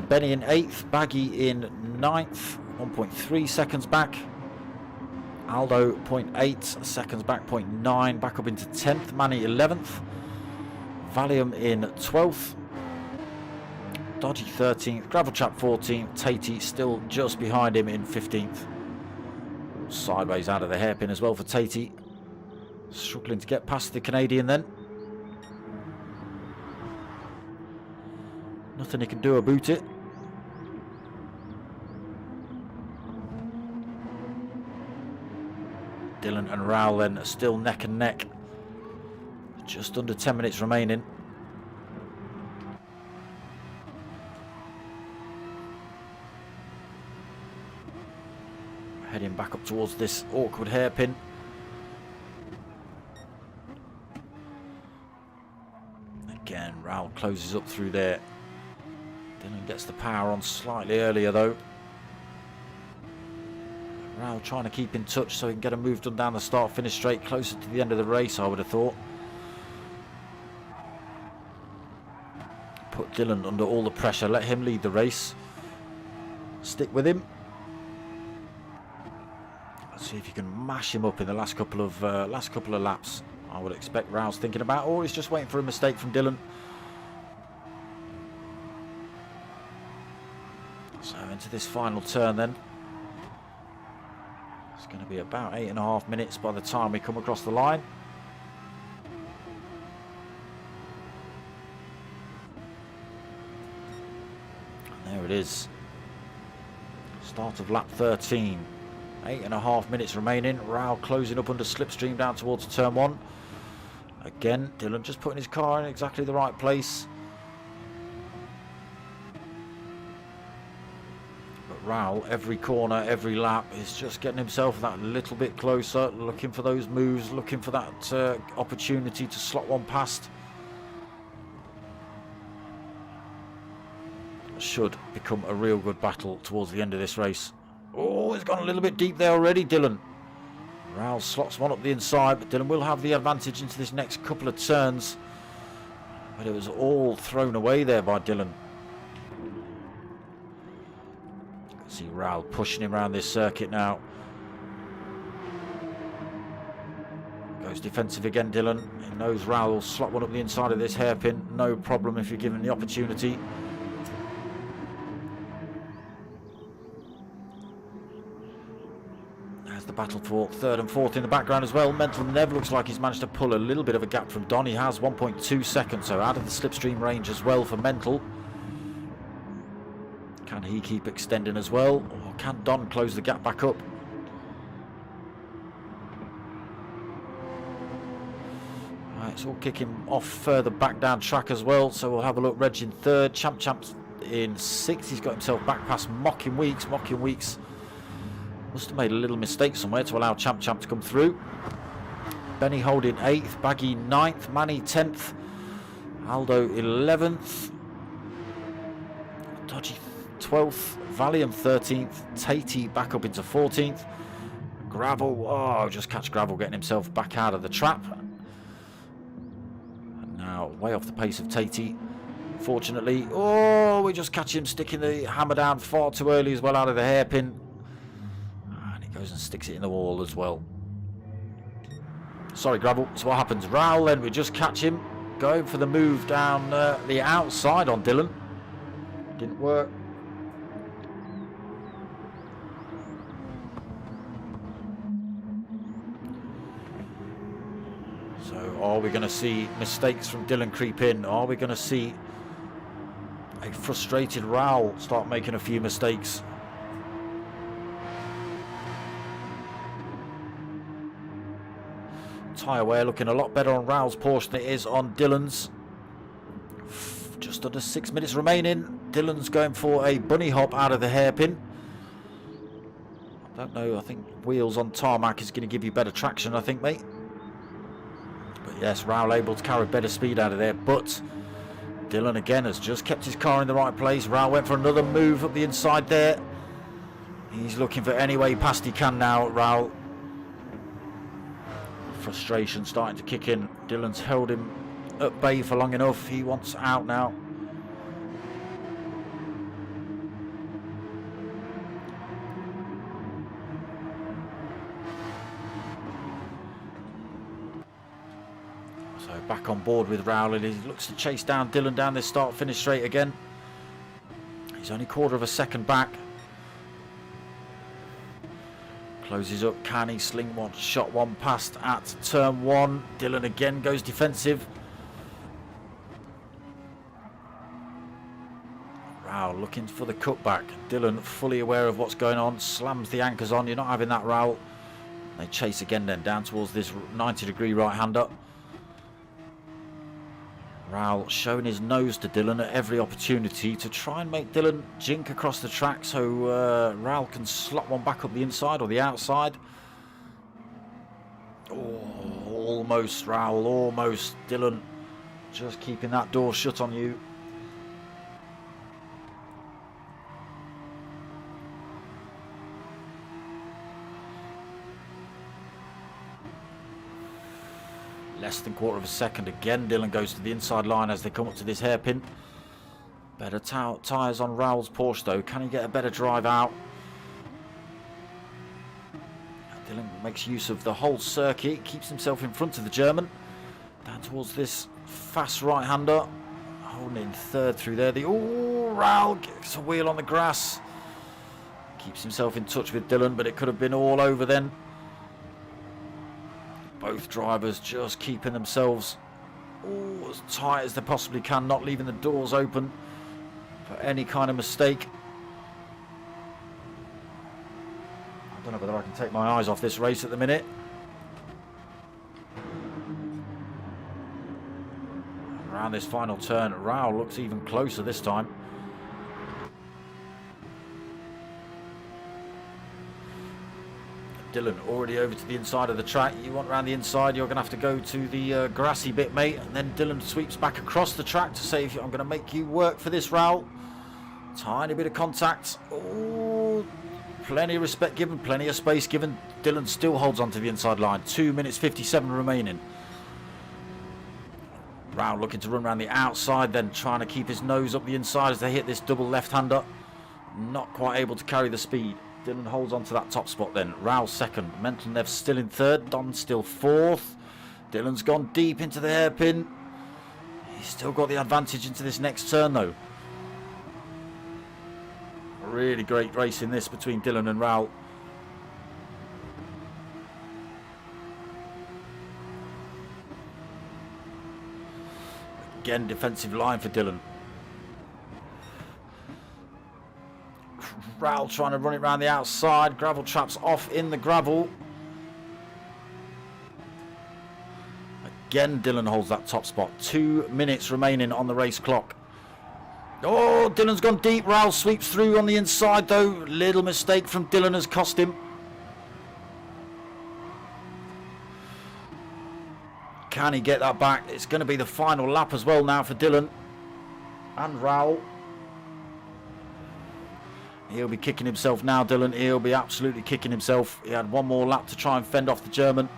A: Benny in 8th, Baggy in 9th, 1.3 seconds back. Aldo 0.8 seconds back, 0.9 back up into 10th. Manny 11th. Valium in 12th. Dodgy 13th, Gravel Trap 14th. Tatey still just behind him in 15th. Sideways out of the hairpin as well for Tatey. Struggling to get past the Canadian then. Nothing he can do about it. Dylan and Raul then are still neck and neck. Just under 10 minutes remaining. Heading back up towards this awkward hairpin. Again, Raul closes up through there. Dylan gets the power on slightly earlier though. Raul trying to keep in touch so he can get a move done down the start-finish straight, closer to the end of the race, I would have thought. Put Dylan under all the pressure, let him lead the race. Stick with him. Let's see if you can mash him up in the last couple of laps. I would expect Raul's thinking about, or he's just waiting for a mistake from Dylan. So into this final turn then. It's going to be about 8.5 minutes by the time we come across the line. And there it is. Start of lap 13. 8.5 minutes remaining. Raul closing up under slipstream down towards turn 1. Again, Dylan just putting his car in exactly the right place. But Raul, every corner, every lap, is just getting himself that little bit closer, looking for those moves, looking for that opportunity to slot one past. Should become a real good battle towards the end of this race. Oh, it's gone a little bit deep there already, Dylan. Raul slots one up the inside, but Dylan will have the advantage into this next couple of turns. But it was all thrown away there by Dylan. You can see Raul pushing him around this circuit now. Goes defensive again, Dylan. He knows Raul will slot one up the inside of this hairpin. No problem if you're given the opportunity. The battle for third and fourth in the background as well. Mental Nev looks like he's managed to pull a little bit of a gap from Don. He has 1.2 seconds, so out of the slipstream range as well for Mental. Can he keep extending as well, or can Don close the gap back up? Right, it's all kicking off further back down track as well, so we'll have a look. Reg in third, Champ's in sixth. He's got himself back past Mocking Weeks. Mocking Weeks must have made a little mistake somewhere to allow Champ to come through. Benny holding 8th, Baggy 9th, Manny 10th, Aldo 11th, Dodgy 12th, Valium 13th, Tatey back up into 14th, Gravel, oh, just catch Gravel getting himself back out of the trap. And now way off the pace of Tatey, fortunately. Oh, we just catch him sticking the hammer down far too early as well out of the hairpin. Goes and sticks it in the wall as well. Sorry, Gravel. So what happens? Raul then, we just catch him going for the move down the outside on Dylan. Didn't work. So are we going to see mistakes from Dylan creep in? Are we going to see a frustrated Raul start making a few mistakes? Tyre wear looking a lot better on Raul's Porsche than it is on Dylan's. Just under 6 minutes remaining. Dylan's going for a bunny hop out of the hairpin. I don't know, I think wheels on tarmac is going to give you better traction, I think, mate. But yes, Raul able to carry better speed out of there, but Dylan again has just kept his car in the right place. Raul went for another move up the inside there. He's looking for any way past he can now, Raul. Frustration starting to kick in. Dylan's held him at bay for long enough. He wants out now. So back on board with Raul, and he looks to chase down Dylan down this start-finish straight again. He's only quarter of a second back. Closes up, can he sling one, shot one past at turn 1. Dylan again goes defensive. Raul looking for the cutback. Dylan fully aware of what's going on, slams the anchors on. You're not having that, Raul. They chase again then down towards this 90-degree right-hander. Raul showing his nose to Dylan at every opportunity to try and make Dylan jink across the track so Raul can slot one back up the inside or the outside. Oh, almost, Raul, almost. Dylan just keeping that door shut on you. Less than quarter of a second again. Dylan goes to the inside line as they come up to this hairpin. Better tyres on Raoul's Porsche though. Can he get a better drive out? Dylan makes use of the whole circuit. Keeps himself in front of the German. Down towards this fast right-hander. Holding in third through there. Raoul gets a wheel on the grass. Keeps himself in touch with Dylan, but it could have been all over then. Both drivers just keeping themselves as tight as they possibly can, not leaving the doors open for any kind of mistake. I don't know whether I can take my eyes off this race at the minute. Around this final turn, Raoul looks even closer this time. Dylan already over to the inside of the track. You want around the inside, you're going to have to go to the grassy bit, mate. And then Dylan sweeps back across the track to say, I'm going to make you work for this, Raoul. Tiny bit of contact. Oh, plenty of respect given, plenty of space given. Dylan still holds on to the inside line. 2 minutes 57 remaining. Raoul looking to run around the outside, then trying to keep his nose up the inside as they hit this double left-hander. Not quite able to carry the speed. Dylan holds on to that top spot then. Raoul second. Mental Nev still in third. Don still fourth. Dylan's gone deep into the hairpin. He's still got the advantage into this next turn though. A really great race in this between Dylan and Raoul. Again, defensive line for Dylan. Raoul trying to run it around the outside. Gravel traps off in the gravel. Again, Dylan holds that top spot. 2 minutes remaining on the race clock. Oh, Dylan's gone deep. Raoul sweeps through on the inside though. Little mistake from Dylan has cost him. Can he get that back? It's going to be the final lap as well now for Dylan and Raoul. He'll be kicking himself now, Dylan. He'll be absolutely kicking himself. He had one more lap to try and fend off the German.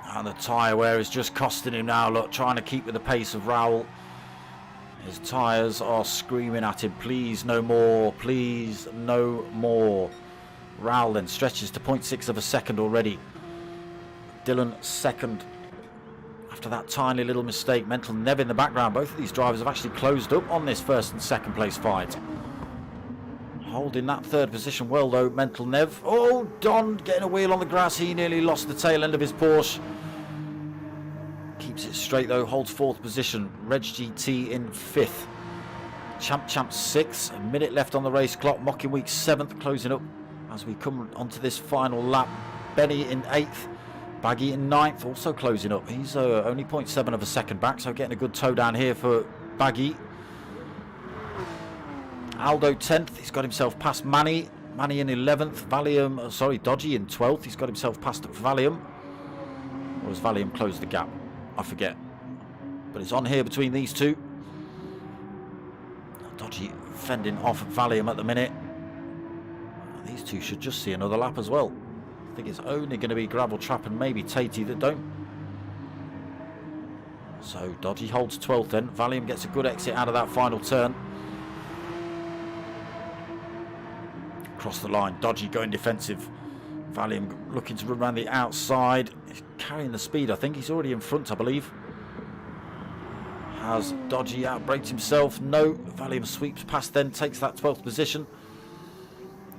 A: And the tyre wear is just costing him now. Look, trying to keep with the pace of Raoul. His tyres are screaming at him. Please, no more. Please, no more. Raoul then stretches to 0.6 of a second already. Dylan second. After that tiny little mistake, Mental Nev in the background. Both of these drivers have actually closed up on this first and second place fight. Holding that third position well though, Mental Nev. Oh, Don getting a wheel on the grass. He nearly lost the tail end of his Porsche. Keeps it straight though, holds fourth position. Reg GT in fifth. Champ 6, a minute left on the race clock. Mocking Week 7th closing up as we come onto this final lap. Benny in 8th. Baggy in 9th, also closing up. He's only 0.7 of a second back, so getting a good toe down here for Baggy. Aldo 10th, he's got himself past Manny. Manny in 11th. Valium, Dodgy in 12th. He's got himself past Valium. Or has Valium closed the gap? I forget. But it's on here between these two. Dodgy fending off Valium at the minute. These two should just see another lap as well. I think it's only going to be Gravel Trap and maybe Tatey that don't. So Dodgy holds 12th then. Valium gets a good exit out of that final turn. Across the line, Dodgy going defensive. Valium looking to run around the outside. He's carrying the speed, I think. He's already in front, I believe. Has Dodgy outbraked himself? No. Valium sweeps past then, takes that 12th position.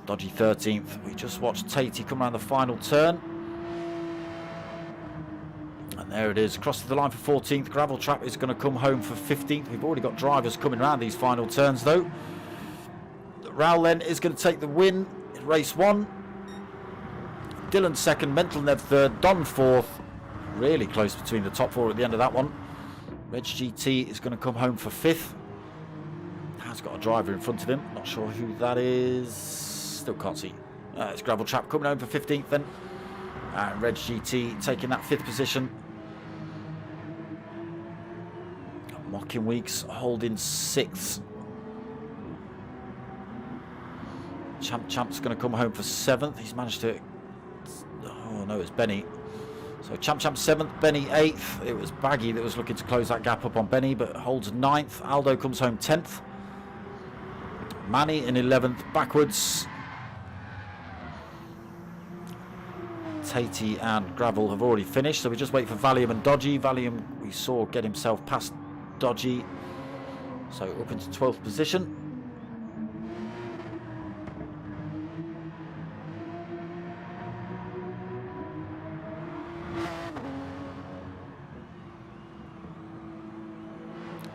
A: Dodgy 13th. We just watched Tatey come around the final turn. And there it is. Across the line for 14th. Gravel Trap is going to come home for 15th. We've already got drivers coming around these final turns though. Raoul then is going to take the win in race 1. Dylan second. Mental Nev third. Don fourth. Really close between the top 4 at the end of that one. Reg GT is going to come home for 5th. Has got a driver in front of him. Not sure who that is. Still can't see. It's Gravel Trap coming home for 15th then. And Reg GT taking that 5th position. Mocking Weeks holding 6th. Champ's going to come home for 7th. He's managed to... Oh no, it's Benny. So Champ 7th, Benny 8th. It was Baggy that was looking to close that gap up on Benny, but holds 9th. Aldo comes home 10th. Manny in 11th, backwards. Tatey and Gravel have already finished, so we just wait for Valium and Dodgy. Valium, we saw, get himself past Dodgy, so up into 12th position.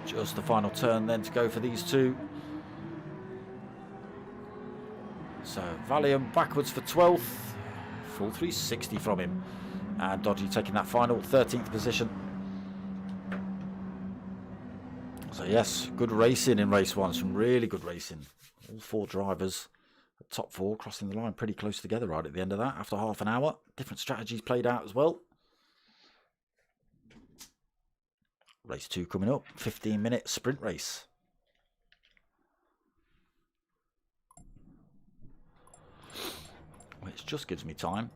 A: Just the final turn then to go for these two. So Valium backwards for 12th, full 360 from him, and Dodgy taking that final 13th position. So yes, good racing in race 1, some really good racing. All 4 drivers, top 4 crossing the line pretty close together right at the end of that after half an hour. Different strategies played out as well. Race 2 coming up, 15-minute sprint race. Which just gives me time.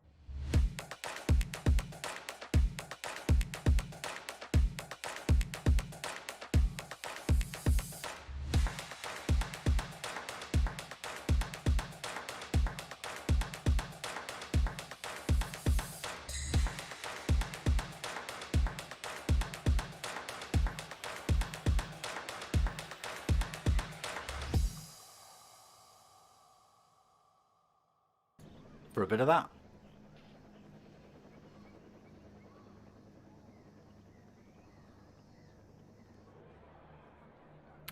A: For a bit of that.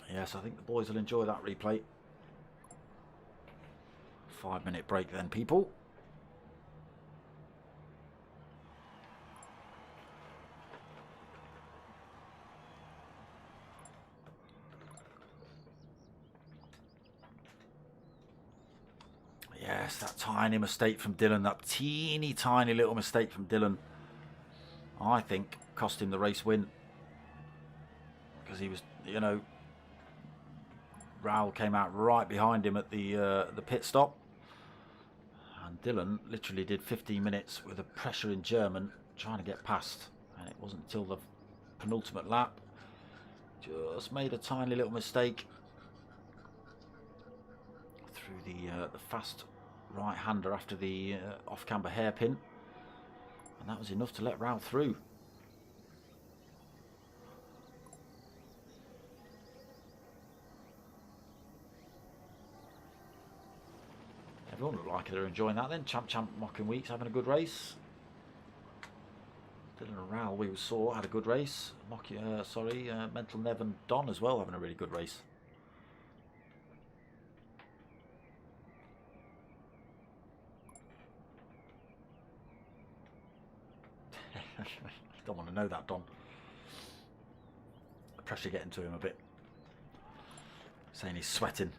A: Yes, I think the boys will enjoy that replay. 5-minute break then, people. Yes, that tiny mistake from Dylan, that teeny tiny little mistake from Dylan, I think cost him the race win. Because he was, you know, Raul came out right behind him at the pit stop. And Dylan literally did 15 minutes with the pressure in German trying to get past. And it wasn't until the penultimate lap. Just made a tiny little mistake through the fast right-hander after the off-camber hairpin, and that was enough to let Raul through. Everyone looked like they're enjoying that then. Champ Mocking Weeks having a good race. Dylan and Raul we saw had a good race. Mental Nev and Don as well having a really good race. Don't want to know that, Don. The pressure getting to him a bit. Saying he's sweating.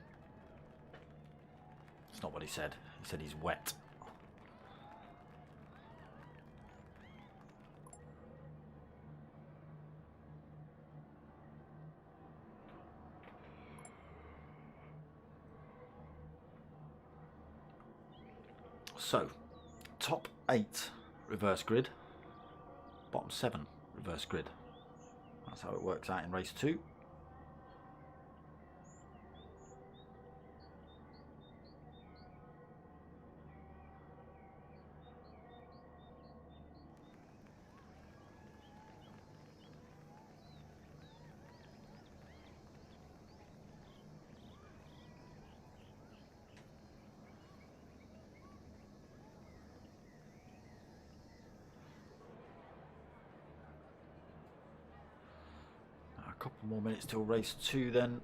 A: It's not what he said. He said he's wet. So, top 8 reverse grid. Bottom 7 reverse grid. That's how it works out in race 2. Couple more minutes till race 2 then.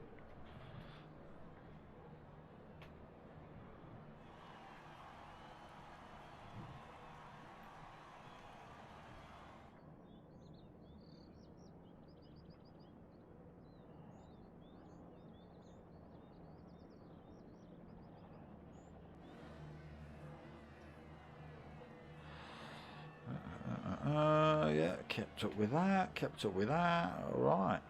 A: Yeah, kept up with that, all right.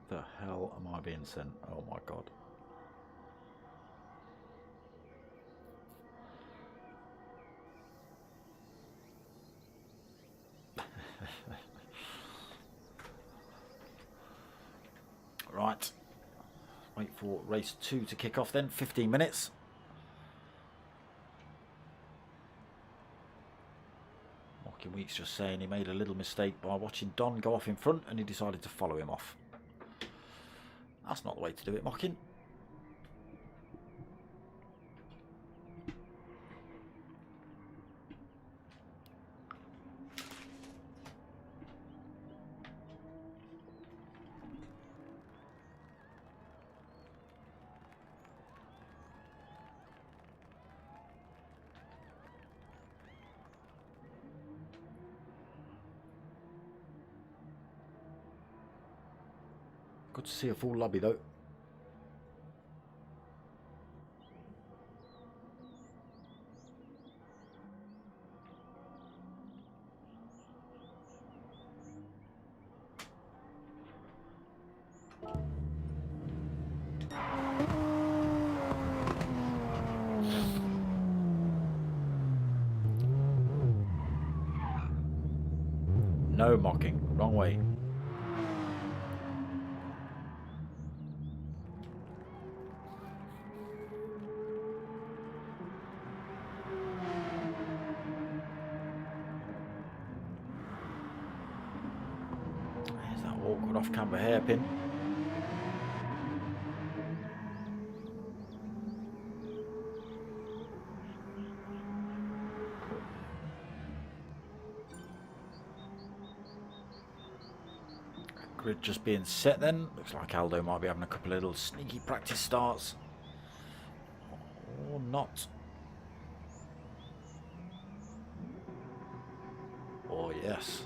A: The hell am I being sent? Oh my god. Right. Wait for race 2 to kick off then. 15 minutes. Mocking Weeks just saying he made a little mistake by watching Don go off in front and he decided to follow him off. That's not the way to do it, Mocking. Good to see a full lobby though. No Mocking, wrong way. There's that awkward off-camber hairpin. Grid just being set then. Looks like Aldo might be having a couple of little sneaky practice starts. Or not. Oh yes.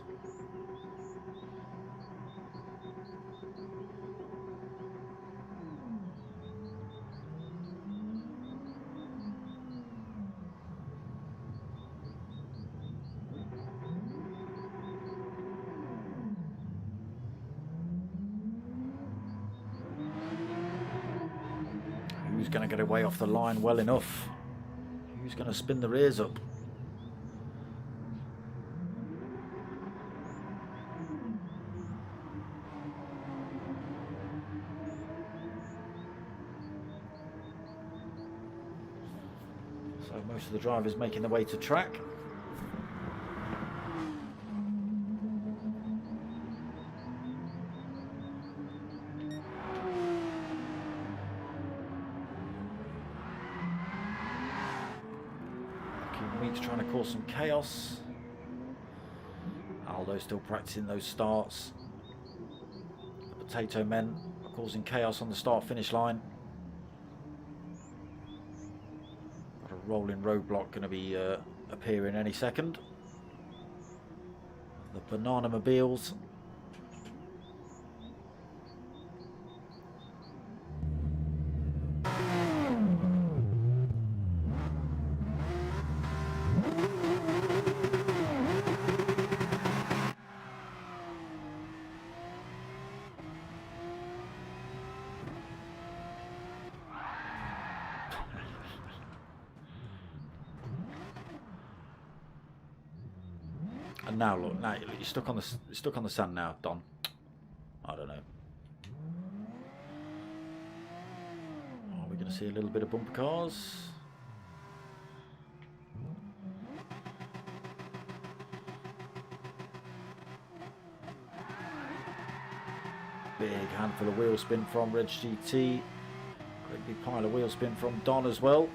A: Who's going to get away off the line well enough? Who's going to spin the rears up? So most of the drivers making their way to track. Trying to cause some chaos. Aldo still practicing those starts. The Potato Men are causing chaos on the start-finish line. Got a rolling roadblock going to be appearing any second. The Banana Mobiles. And now look, now you're stuck on the sand now, Don. I don't know. Are we going to see a little bit of bumper cars? Big handful of wheel spin from Reg GT. Great big pile of wheel spin from Don as well.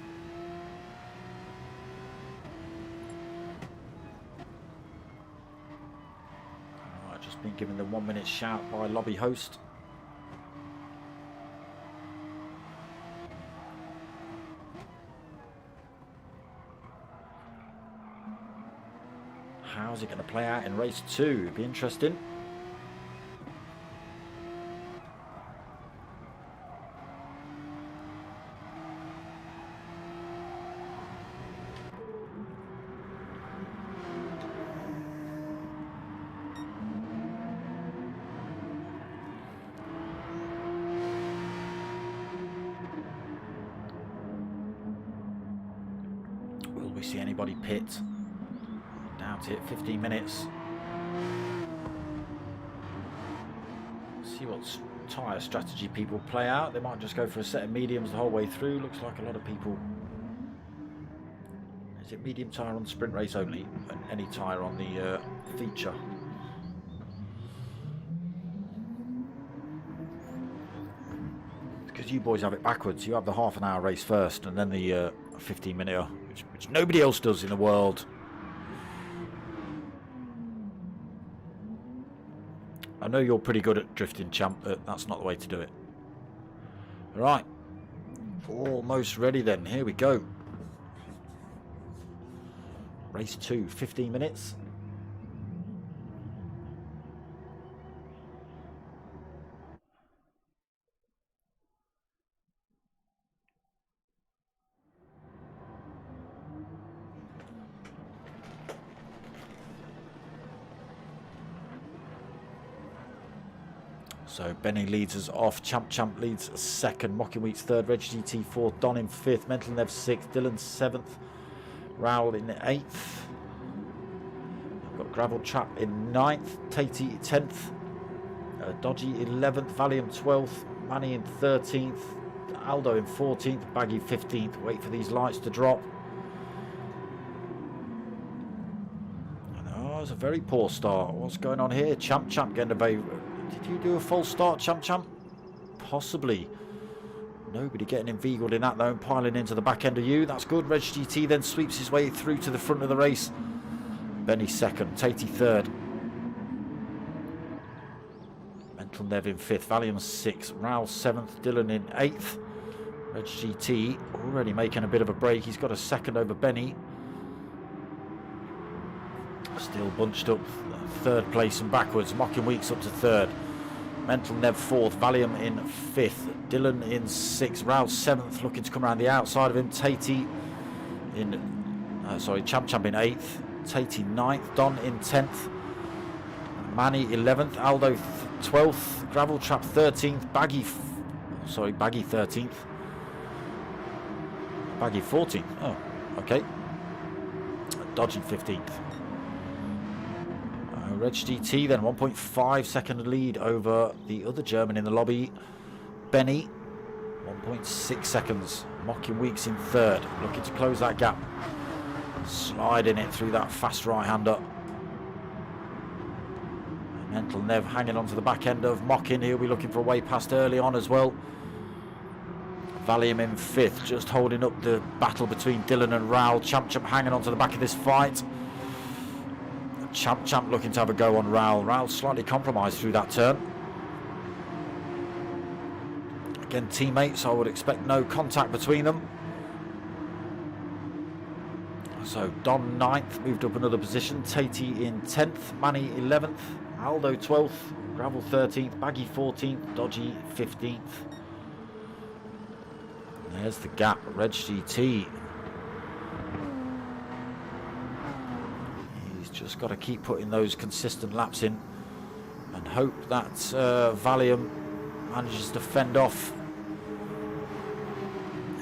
A: Been given the 1 minute shout by lobby host. How's it going to play out in race 2? It'd be interesting. see anybody pit. Doubt it. 15 minutes. See what tyre strategy people play out. They might just go for a set of mediums the whole way through. Looks like a lot of people. Is it medium tyre on the sprint race only? And any tyre on the feature? Because you boys have it backwards. You have the half an hour race first and then the 15-minute, which nobody else does in the world. I know you're pretty good at drifting, champ, but that's not the way to do it. Right. Almost ready then. Here we go. Race 2, 15 minutes. So Benny leads us off. Champ leads second. Mocking Week's third. Reg GT fourth. Don in fifth. Mental Nev sixth. Dylan seventh. Raoul in eighth. I've got Gravel Trap in ninth. Tatey 10th. Dodgy 11th. Valium 12th. Manny in 13th. Aldo in 14th. Baggy 15th. Wait for these lights to drop. Oh, it's a very poor start. What's going on here? Champ getting a very... Did you do a false start, Champ? Possibly. Nobody getting inveigled in that though, and piling into the back end of you. That's good. Reg GT then sweeps his way through to the front of the race. Benny second. Tatey third. Mental Nev in fifth. Valium sixth. Raoul seventh. Dylan in eighth. Reg GT already making a bit of a break. He's got a second over Benny. Still bunched up third place and backwards. Mocking Weeks up to third. Mental Nev fourth. Valium in fifth. Dylan in sixth. Raoul seventh, looking to come around the outside of him. Tatey in Champ in eighth. Tatey ninth. Don in 10th. Manny 11th. Aldo 12th. Gravel Trap 13th. Baggy 13th. Baggy 14th. Oh, okay. Dodgy 15th. Reg GT then 1.5 second lead over the other German in the lobby, Benny. 1.6 seconds. Mocking Weeks in third, looking to close that gap. Sliding it through that fast right-hander. Mental Nev hanging on to the back end of Mocking. He'll be looking for a way past early on as well. Valium in fifth, just holding up the battle between Dylan and Raoul. Champ hanging on to the back of this fight. Champ looking to have a go on Raoul. Raoul slightly compromised through that turn. Again, teammates, I would expect no contact between them. So Don 9th, moved up another position. Tatey in 10th. Manny 11th. Aldo 12th. Gravel 13th. Baggy 14th. Dodgy 15th. There's the gap. Reg GT. Just got to keep putting those consistent laps in and hope that Valium manages to fend off.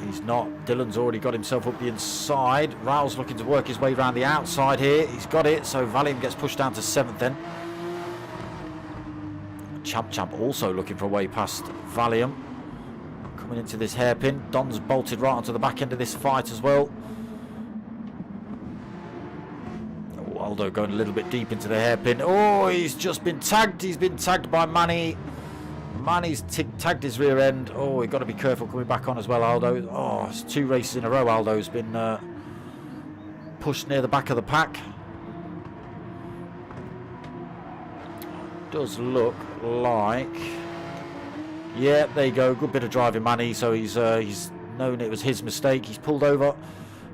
A: He's not. Dylan's already got himself up the inside. Raoul's looking to work his way around the outside here. He's got it, so Valium gets pushed down to 7th then. Champ also looking for a way past Valium. Coming into this hairpin. Don's bolted right onto the back end of this fight as well. Aldo going a little bit deep into the hairpin. Oh, he's just been tagged. He's been tagged by Manny. Manny's tagged his rear end. Oh, we've got to be careful coming back on as well, Aldo. Oh, it's 2 races in a row Aldo's been pushed near the back of the pack. Does look like... Yeah, there you go. Good bit of driving, Manny. So he's known it was his mistake. He's pulled over.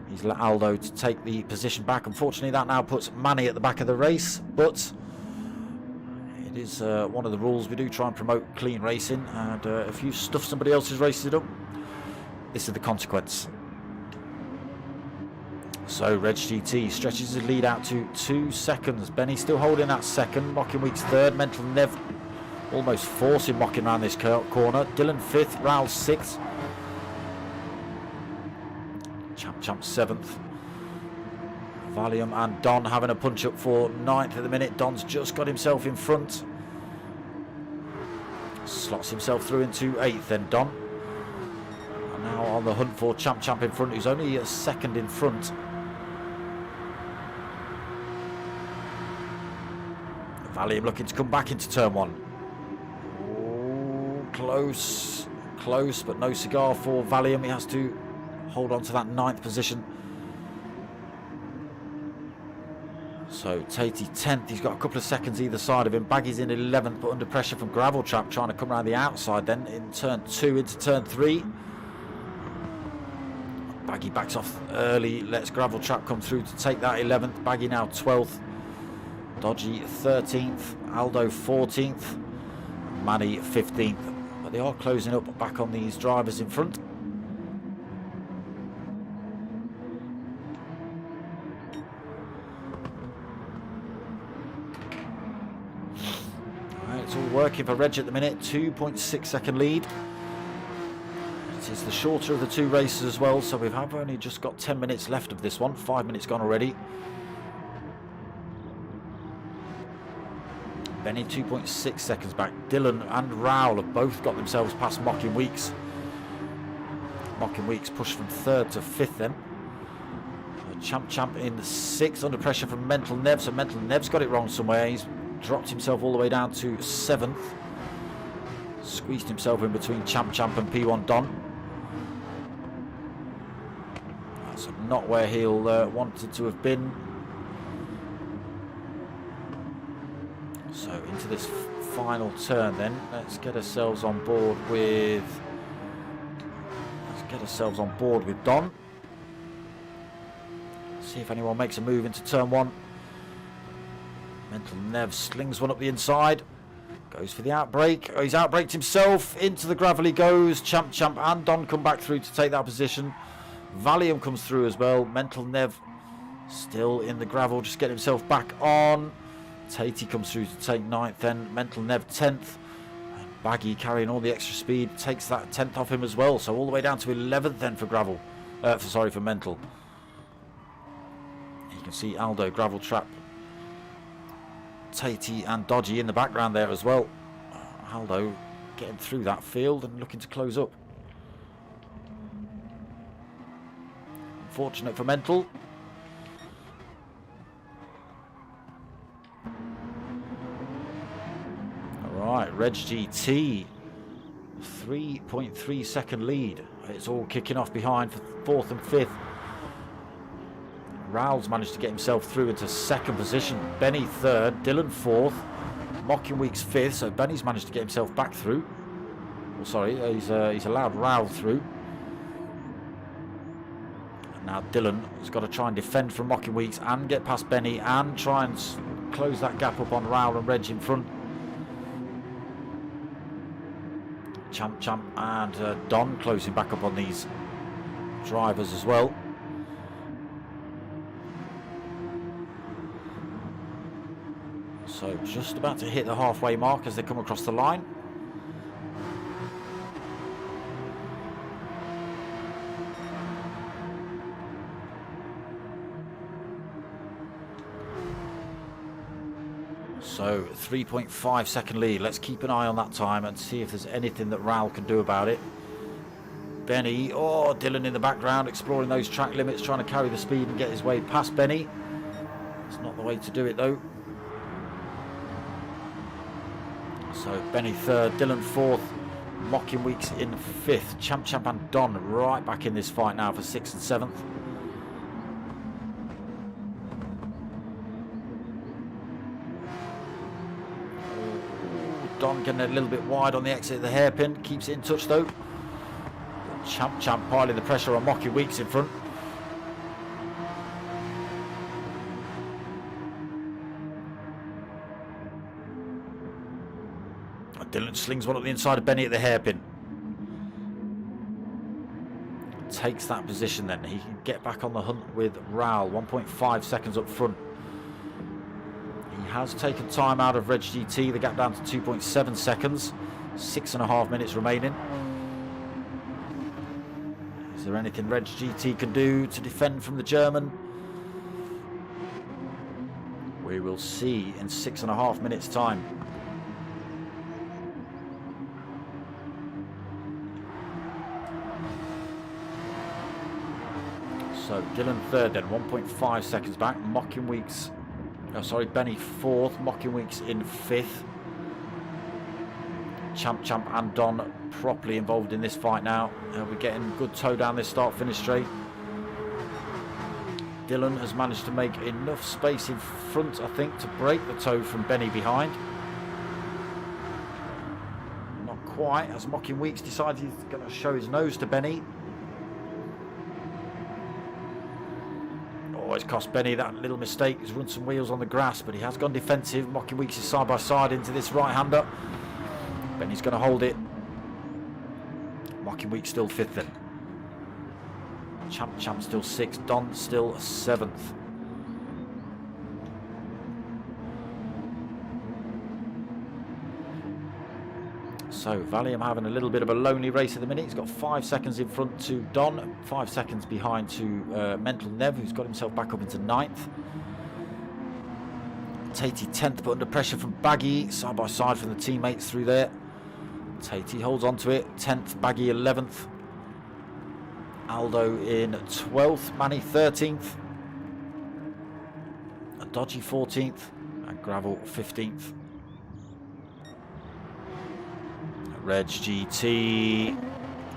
A: He's let Aldo to take the position back. Unfortunately, that now puts Manny at the back of the race, but it is one of the rules. We do try and promote clean racing, and if you stuff somebody else's races up, this is the consequence. So Reg GT stretches his lead out to 2 seconds. Benny still holding that second. Mocking Weeks third. Mental Nev almost forcing Mocking around this corner. Dylan 5th. Raoul 6th. Champ 7th. Valium and Don having a punch up for 9th at the minute. Don's just got himself in front. Slots himself through into 8th then, Don. And now on the hunt for Champ in front, who's only a 2nd in front. Valium looking to come back into turn 1. Oh, close, but no cigar for Valium. He has to hold on to that 9th position. So Tatey 10th, he's got a couple of seconds either side of him. Baggy's in 11th, but under pressure from Gravel Trap, trying to come around the outside then in turn 2 into turn 3. Baggy backs off early, lets Gravel Trap come through to take that 11th. Baggy now 12th. Dodgy 13th, Aldo 14th, Manny 15th. But they are closing up back on these drivers in front. It's all working for Reg at the minute. 2.6 second lead. It is the shorter of the 2 races as well, so we've only just got 10 minutes left of this one. 5 minutes gone already. Benny 2.6 seconds back. Dylan and Raoul have both got themselves past Mocking Weeks. Mocking Weeks pushed from 3rd to 5th then. Champ in 6th, under pressure from Mental Nev. So Mental Nev's got it wrong somewhere. He's dropped himself all the way down to 7th. Squeezed himself in between Champ and P1 Don. That's not where he'll wanted to have been. So into this final turn then, let's get ourselves on board with Don. See if anyone makes a move into turn 1. Mental Nev slings one up the inside. Goes for the outbreak. Oh, he's outbraked himself. Into the gravel he goes. Champ and Don come back through to take that position. Valium comes through as well. Mental Nev still in the gravel, just get himself back on. Tatey comes through to take 9th then. Mental Nev 10th. And Baggy carrying all the extra speed takes that 10th off him as well. So all the way down to 11th then for Gravel. For Mental. You can see Aldo, Gravel Trap, Tatey and Dodgy in the background there as well. Aldo getting through that field and looking to close up. Unfortunate for Mental. Alright, Reg GT, 3.3 second lead. It's all kicking off behind for 4th and 5th. Raoul's managed to get himself through into 2nd position. Benny 3rd, Dylan 4th, Mocking Weeks 5th. So Benny's managed to get himself back through. Oh, sorry, he's allowed Raoul through. And now Dylan has got to try and defend from Mocking Weeks and get past Benny and try and close that gap up on Raoul and Reg in front. Champ and Don closing back up on these drivers as well. So just about to hit the halfway mark as they come across the line. So 3.5 second lead. Let's keep an eye on that time and see if there's anything that Raoul can do about it. Benny, Dylan in the background exploring those track limits, trying to carry the speed and get his way past Benny. It's not the way to do it though. So Benny 3rd, Dylan 4th, Mocking Weeks in 5th. Champ and Don right back in this fight now for 6th and 7th. Don getting a little bit wide on the exit of the hairpin, keeps it in touch though. Champ piling the pressure on Mocking Weeks in front. Dylan slings one up the inside of Benny at the hairpin. Takes that position then. He can get back on the hunt with Raoul. 1.5 seconds up front. He has taken time out of Reg GT. The gap down to 2.7 seconds. 6.5 minutes remaining. Is there anything Reg GT can do to defend from the German? we will see in 6.5 minutes time. So Dylan third then, 1.5 seconds back. Benny fourth, Mockingweeks in fifth. Champ and Don properly involved in this fight now. We're getting good toe down this start-finish straight. Dylan has managed to make enough space in front, I think, to break the toe from Benny behind. Not quite, as Mockingweeks decides he's going to show his nose to Benny. Oh, it's cost Benny that little mistake. He's run some wheels on the grass, but he has gone defensive. Mockingweeks is side by side into this right-hander. Benny's going to hold it. Mockingweeks still fifth then. Champ still sixth. Don still seventh. So Valium having a little bit of a lonely race at the minute. He's got 5 seconds in front to Don, 5 seconds behind to Mental Nev, who's got himself back up into 9th. Tatey 10th, but under pressure from Baggy, side by side from the teammates through there. Tatey holds on to it, 10th, Baggy 11th. Aldo in 12th, Manny 13th. A Dodgy 14th, and Gravel 15th. Reg GT,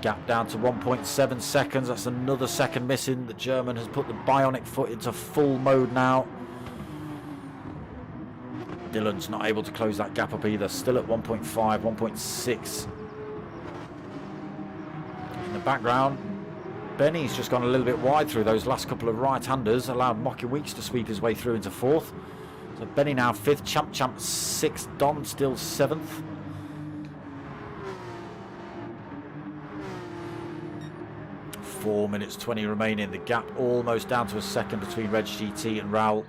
A: gap down to 1.7 seconds. That's another second missing. The German has put the bionic foot into full mode now. Dylan's not able to close that gap up either. Still at 1.5, 1.6. In the background, Benny's just gone a little bit wide through those last couple of right-handers, allowed Mockingweeks to sweep his way through into 4th. So Benny now 5th, Champ 6th, Don still 7th. Four minutes 20 remaining. The gap almost down to a second between Reg GT and Raul.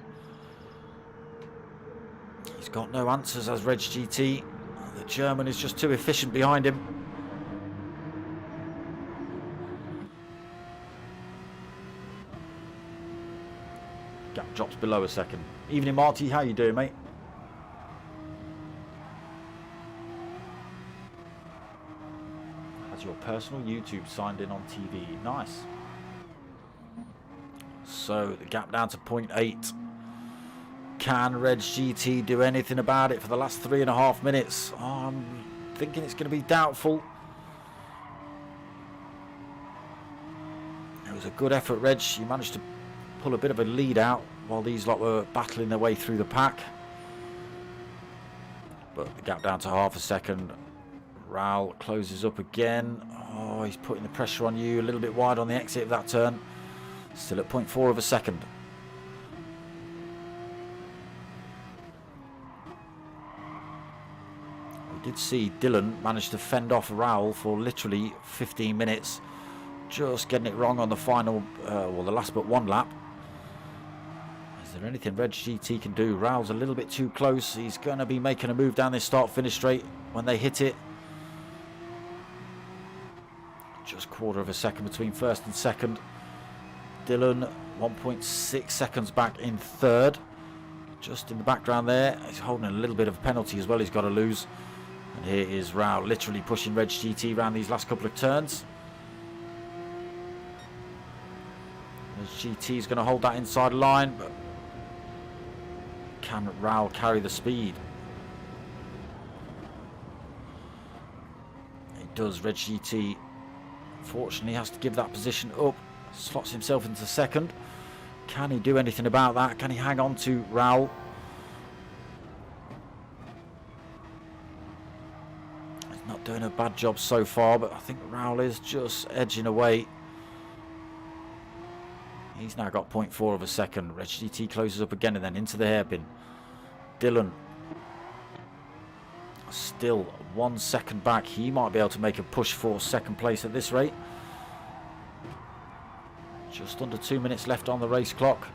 A: He's got no answers as Reg GT. The German is just too efficient behind him. Gap drops below a second. Evening, Marty. How you doing, mate? Has your personal YouTube signed in on TV? Nice. So the gap down to 0.8. Can Reg GT do anything about it for the last 3.5 minutes? Oh, I'm thinking it's going to be doubtful. It was a good effort, Reg. You managed to pull a bit of a lead out while these lot were battling their way through the pack. But the gap down to half a second. Raul closes up again. Oh, he's putting the pressure on you. A little bit wide on the exit of that turn. Still at 0.4 of a second. We did see Dylan manage to fend off Raul for literally 15 minutes. Just getting it wrong on the final, well, the last but one lap. Is there anything Reg GT can do? Raul's a little bit too close. He's going to be making a move down this start-finish straight when they hit it. Just 1/4 of a second between first and second. Dylan 1.6 seconds back in 3rd. Just in the background there. He's holding a little bit of a penalty as well he's got to lose. And here is Raul literally pushing Reg GT around these last couple of turns. GT is going to hold that inside line, but can Raul carry the speed? It does. Reg GT unfortunately has to give that position up. Slots himself into 2nd. Can he do anything about that? Can he hang on to Raul? He's not doing a bad job so far, but I think Raul is just edging away. He's now got 0.4 of a second. Reg GT closes up again and then into the hairpin. Dylan still 1 second back. He might be able to make a push for 2nd place at this rate. Just under 2 minutes left on the race clock.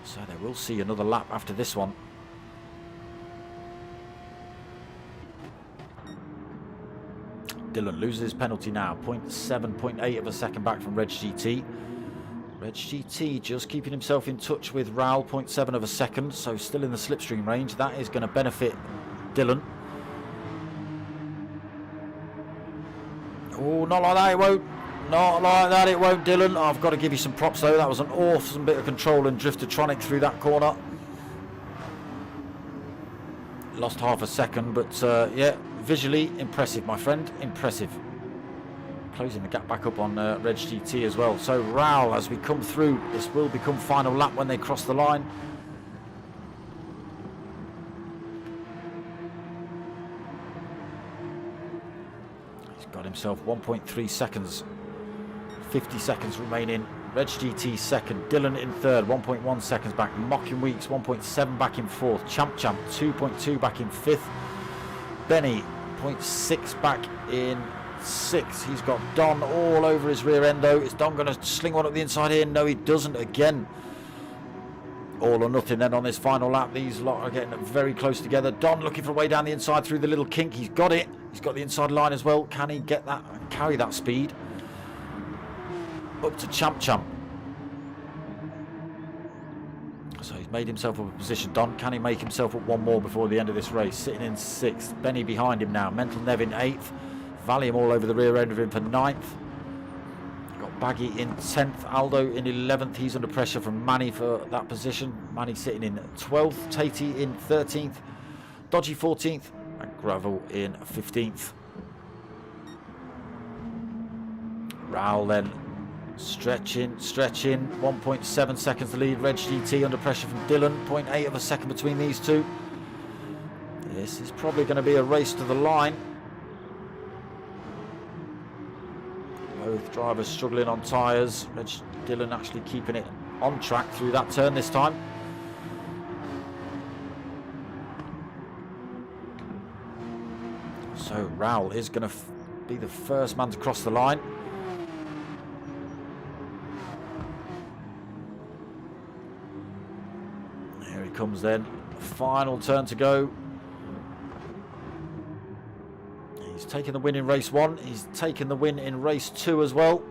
A: So they will see another lap after this one. Dylan loses his penalty now. 0.7, 0.8 of a second back from Reg GT. Reg GT just keeping himself in touch with Raoul, 0.7 of a second, so still in the slipstream range. That is going to benefit Dylan. Oh, not like that, it won't. Not like that, it won't, Dylan. I've got to give you some props, though. That was an awesome bit of control and driftertronic through that corner. Lost half a second, but yeah, visually impressive, my friend. Impressive. Closing the gap back up on Reg GT as well. So Raoul, as we come through, this will become final lap when they cross the line. He's got himself 1.3 seconds. 50 seconds remaining. Reg GT second, Dylan in third, 1.1 seconds back. Mocking Weeks 1.7 back in fourth. Champ 2.2 back in fifth. Benny 0.6 back in sixth. He's got Don all over his rear end though. Is Don going to sling one up the inside here? No, he doesn't again. All or nothing then on this final lap. These lot are getting very close together. Don looking for a way down the inside through the little kink. He's got it. He's got the inside line as well. Can he get that and carry that speed? Up to Champ. So he's made himself up a position. Don, can he make himself up one more before the end of this race? Sitting in sixth. Benny behind him now. Mental Nev in eighth. Valium all over the rear end of him for ninth. Got Baggy in 10th. Aldo in 11th. He's under pressure from Manny for that position. Manny sitting in 12th. Tatey in 13th. Dodgy 14th. And Gravel in 15th. Raoul then stretching, 1.7 seconds to lead. Reg GT under pressure from Dylan, 0.8 of a second between these two. This is probably going to be a race to the line. Both drivers struggling on tyres. Reg Dylan actually keeping it on track through that turn this time. So Raoul is going to be the first man to cross the line. Comes then, final turn to go. He's taken the win in race one. He's taken the win in race two as well.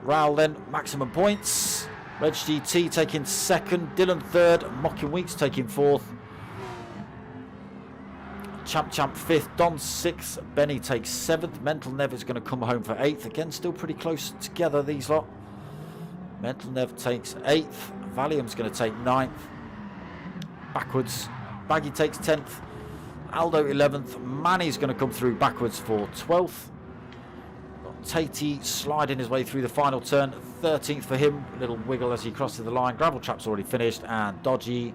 A: Raoul then maximum points. Reg GT taking second, Dylan third, Mocking Weeks taking fourth. Champ fifth, Don sixth, Benny takes seventh. Mental Nev is going to come home for eighth. Again, still pretty close together these lot. Mental Nev takes eighth. Valium's going to take ninth. Backwards, Baggy takes 10th, Aldo 11th, Manny's going to come through backwards for 12th. Got Tatey sliding his way through the final turn, 13th for him, little wiggle as he crosses the line. Gravel Trap's already finished, and Dodgy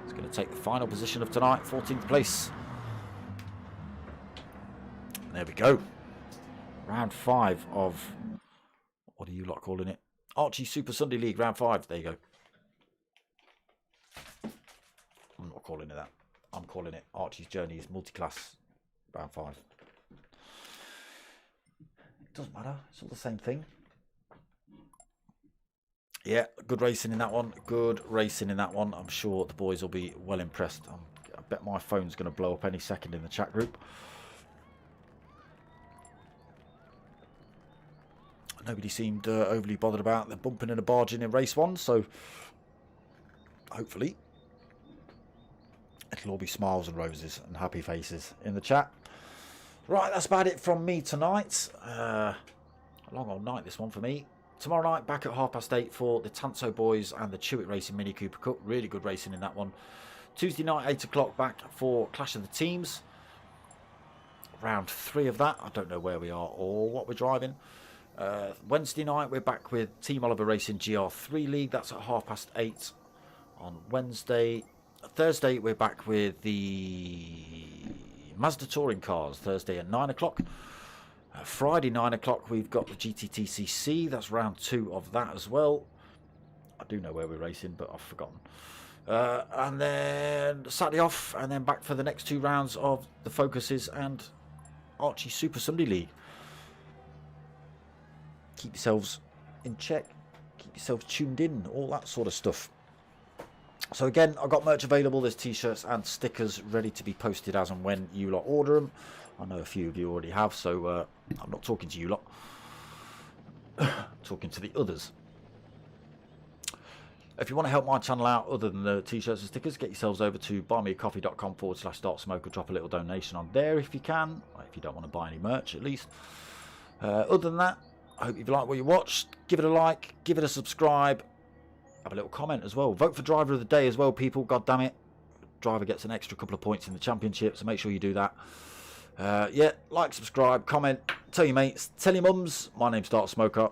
A: is going to take the final position of tonight, 14th place. There we go. Round 5 of, what are you lot calling it? Archies Super Sunday League, round 5, there you go. I'm not calling it that. I'm calling it Archie's Journeys Multiclass round 5. It doesn't matter. It's all the same thing. Yeah, good racing in that one. Good racing in that one. I'm sure the boys will be well impressed. I bet my phone's going to blow up any second in the chat group. Nobody seemed overly bothered about the bumping and a barging in race 1, so hopefully it'll all be smiles and roses and happy faces in the chat. Right, that's about it from me tonight. A long old night this one for me. Tomorrow night back at 8:30 for the Tanso Boys and the Chewit Racing Mini Cooper Cup. Really good racing in that one. Tuesday night 8 o'clock back for Clash of the Teams. Round 3 of that. I don't know where we are or what we're driving. Wednesday night we're back with Team Oliver Racing GR3 League. That's at 8:30 on Wednesday. Thursday we're back with the Mazda Touring Cars, Thursday at 9 o'clock. Friday 9 o'clock we've got the GTTCC, that's round 2 of that as well. I do know where we're racing, but I've forgotten. And then Saturday off, and then back for the next 2 rounds of the Focuses and Archie Super Sunday League. Keep yourselves in check, keep yourselves tuned in, all that sort of stuff. So again, I've got merch available. There's t-shirts and stickers ready to be posted as and when you lot order them. I know a few of you already have, so I'm not talking to you lot. I'm talking to the others. If you want to help my channel out other than the t-shirts and stickers, get yourselves over to buymeacoffee.com/startsmoker. Drop a little donation on there if you can, if you don't want to buy any merch at least. Other than that, I hope you've liked what you watched. Give it a like, give it a subscribe, have a little comment as well. Vote for driver of the day as well, people. God damn it, driver gets an extra couple of points in the championship, so make sure you do that. Yeah, like, subscribe, comment, tell your mates, tell your mums. My name's Start Smoker.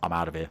A: I'm out of here.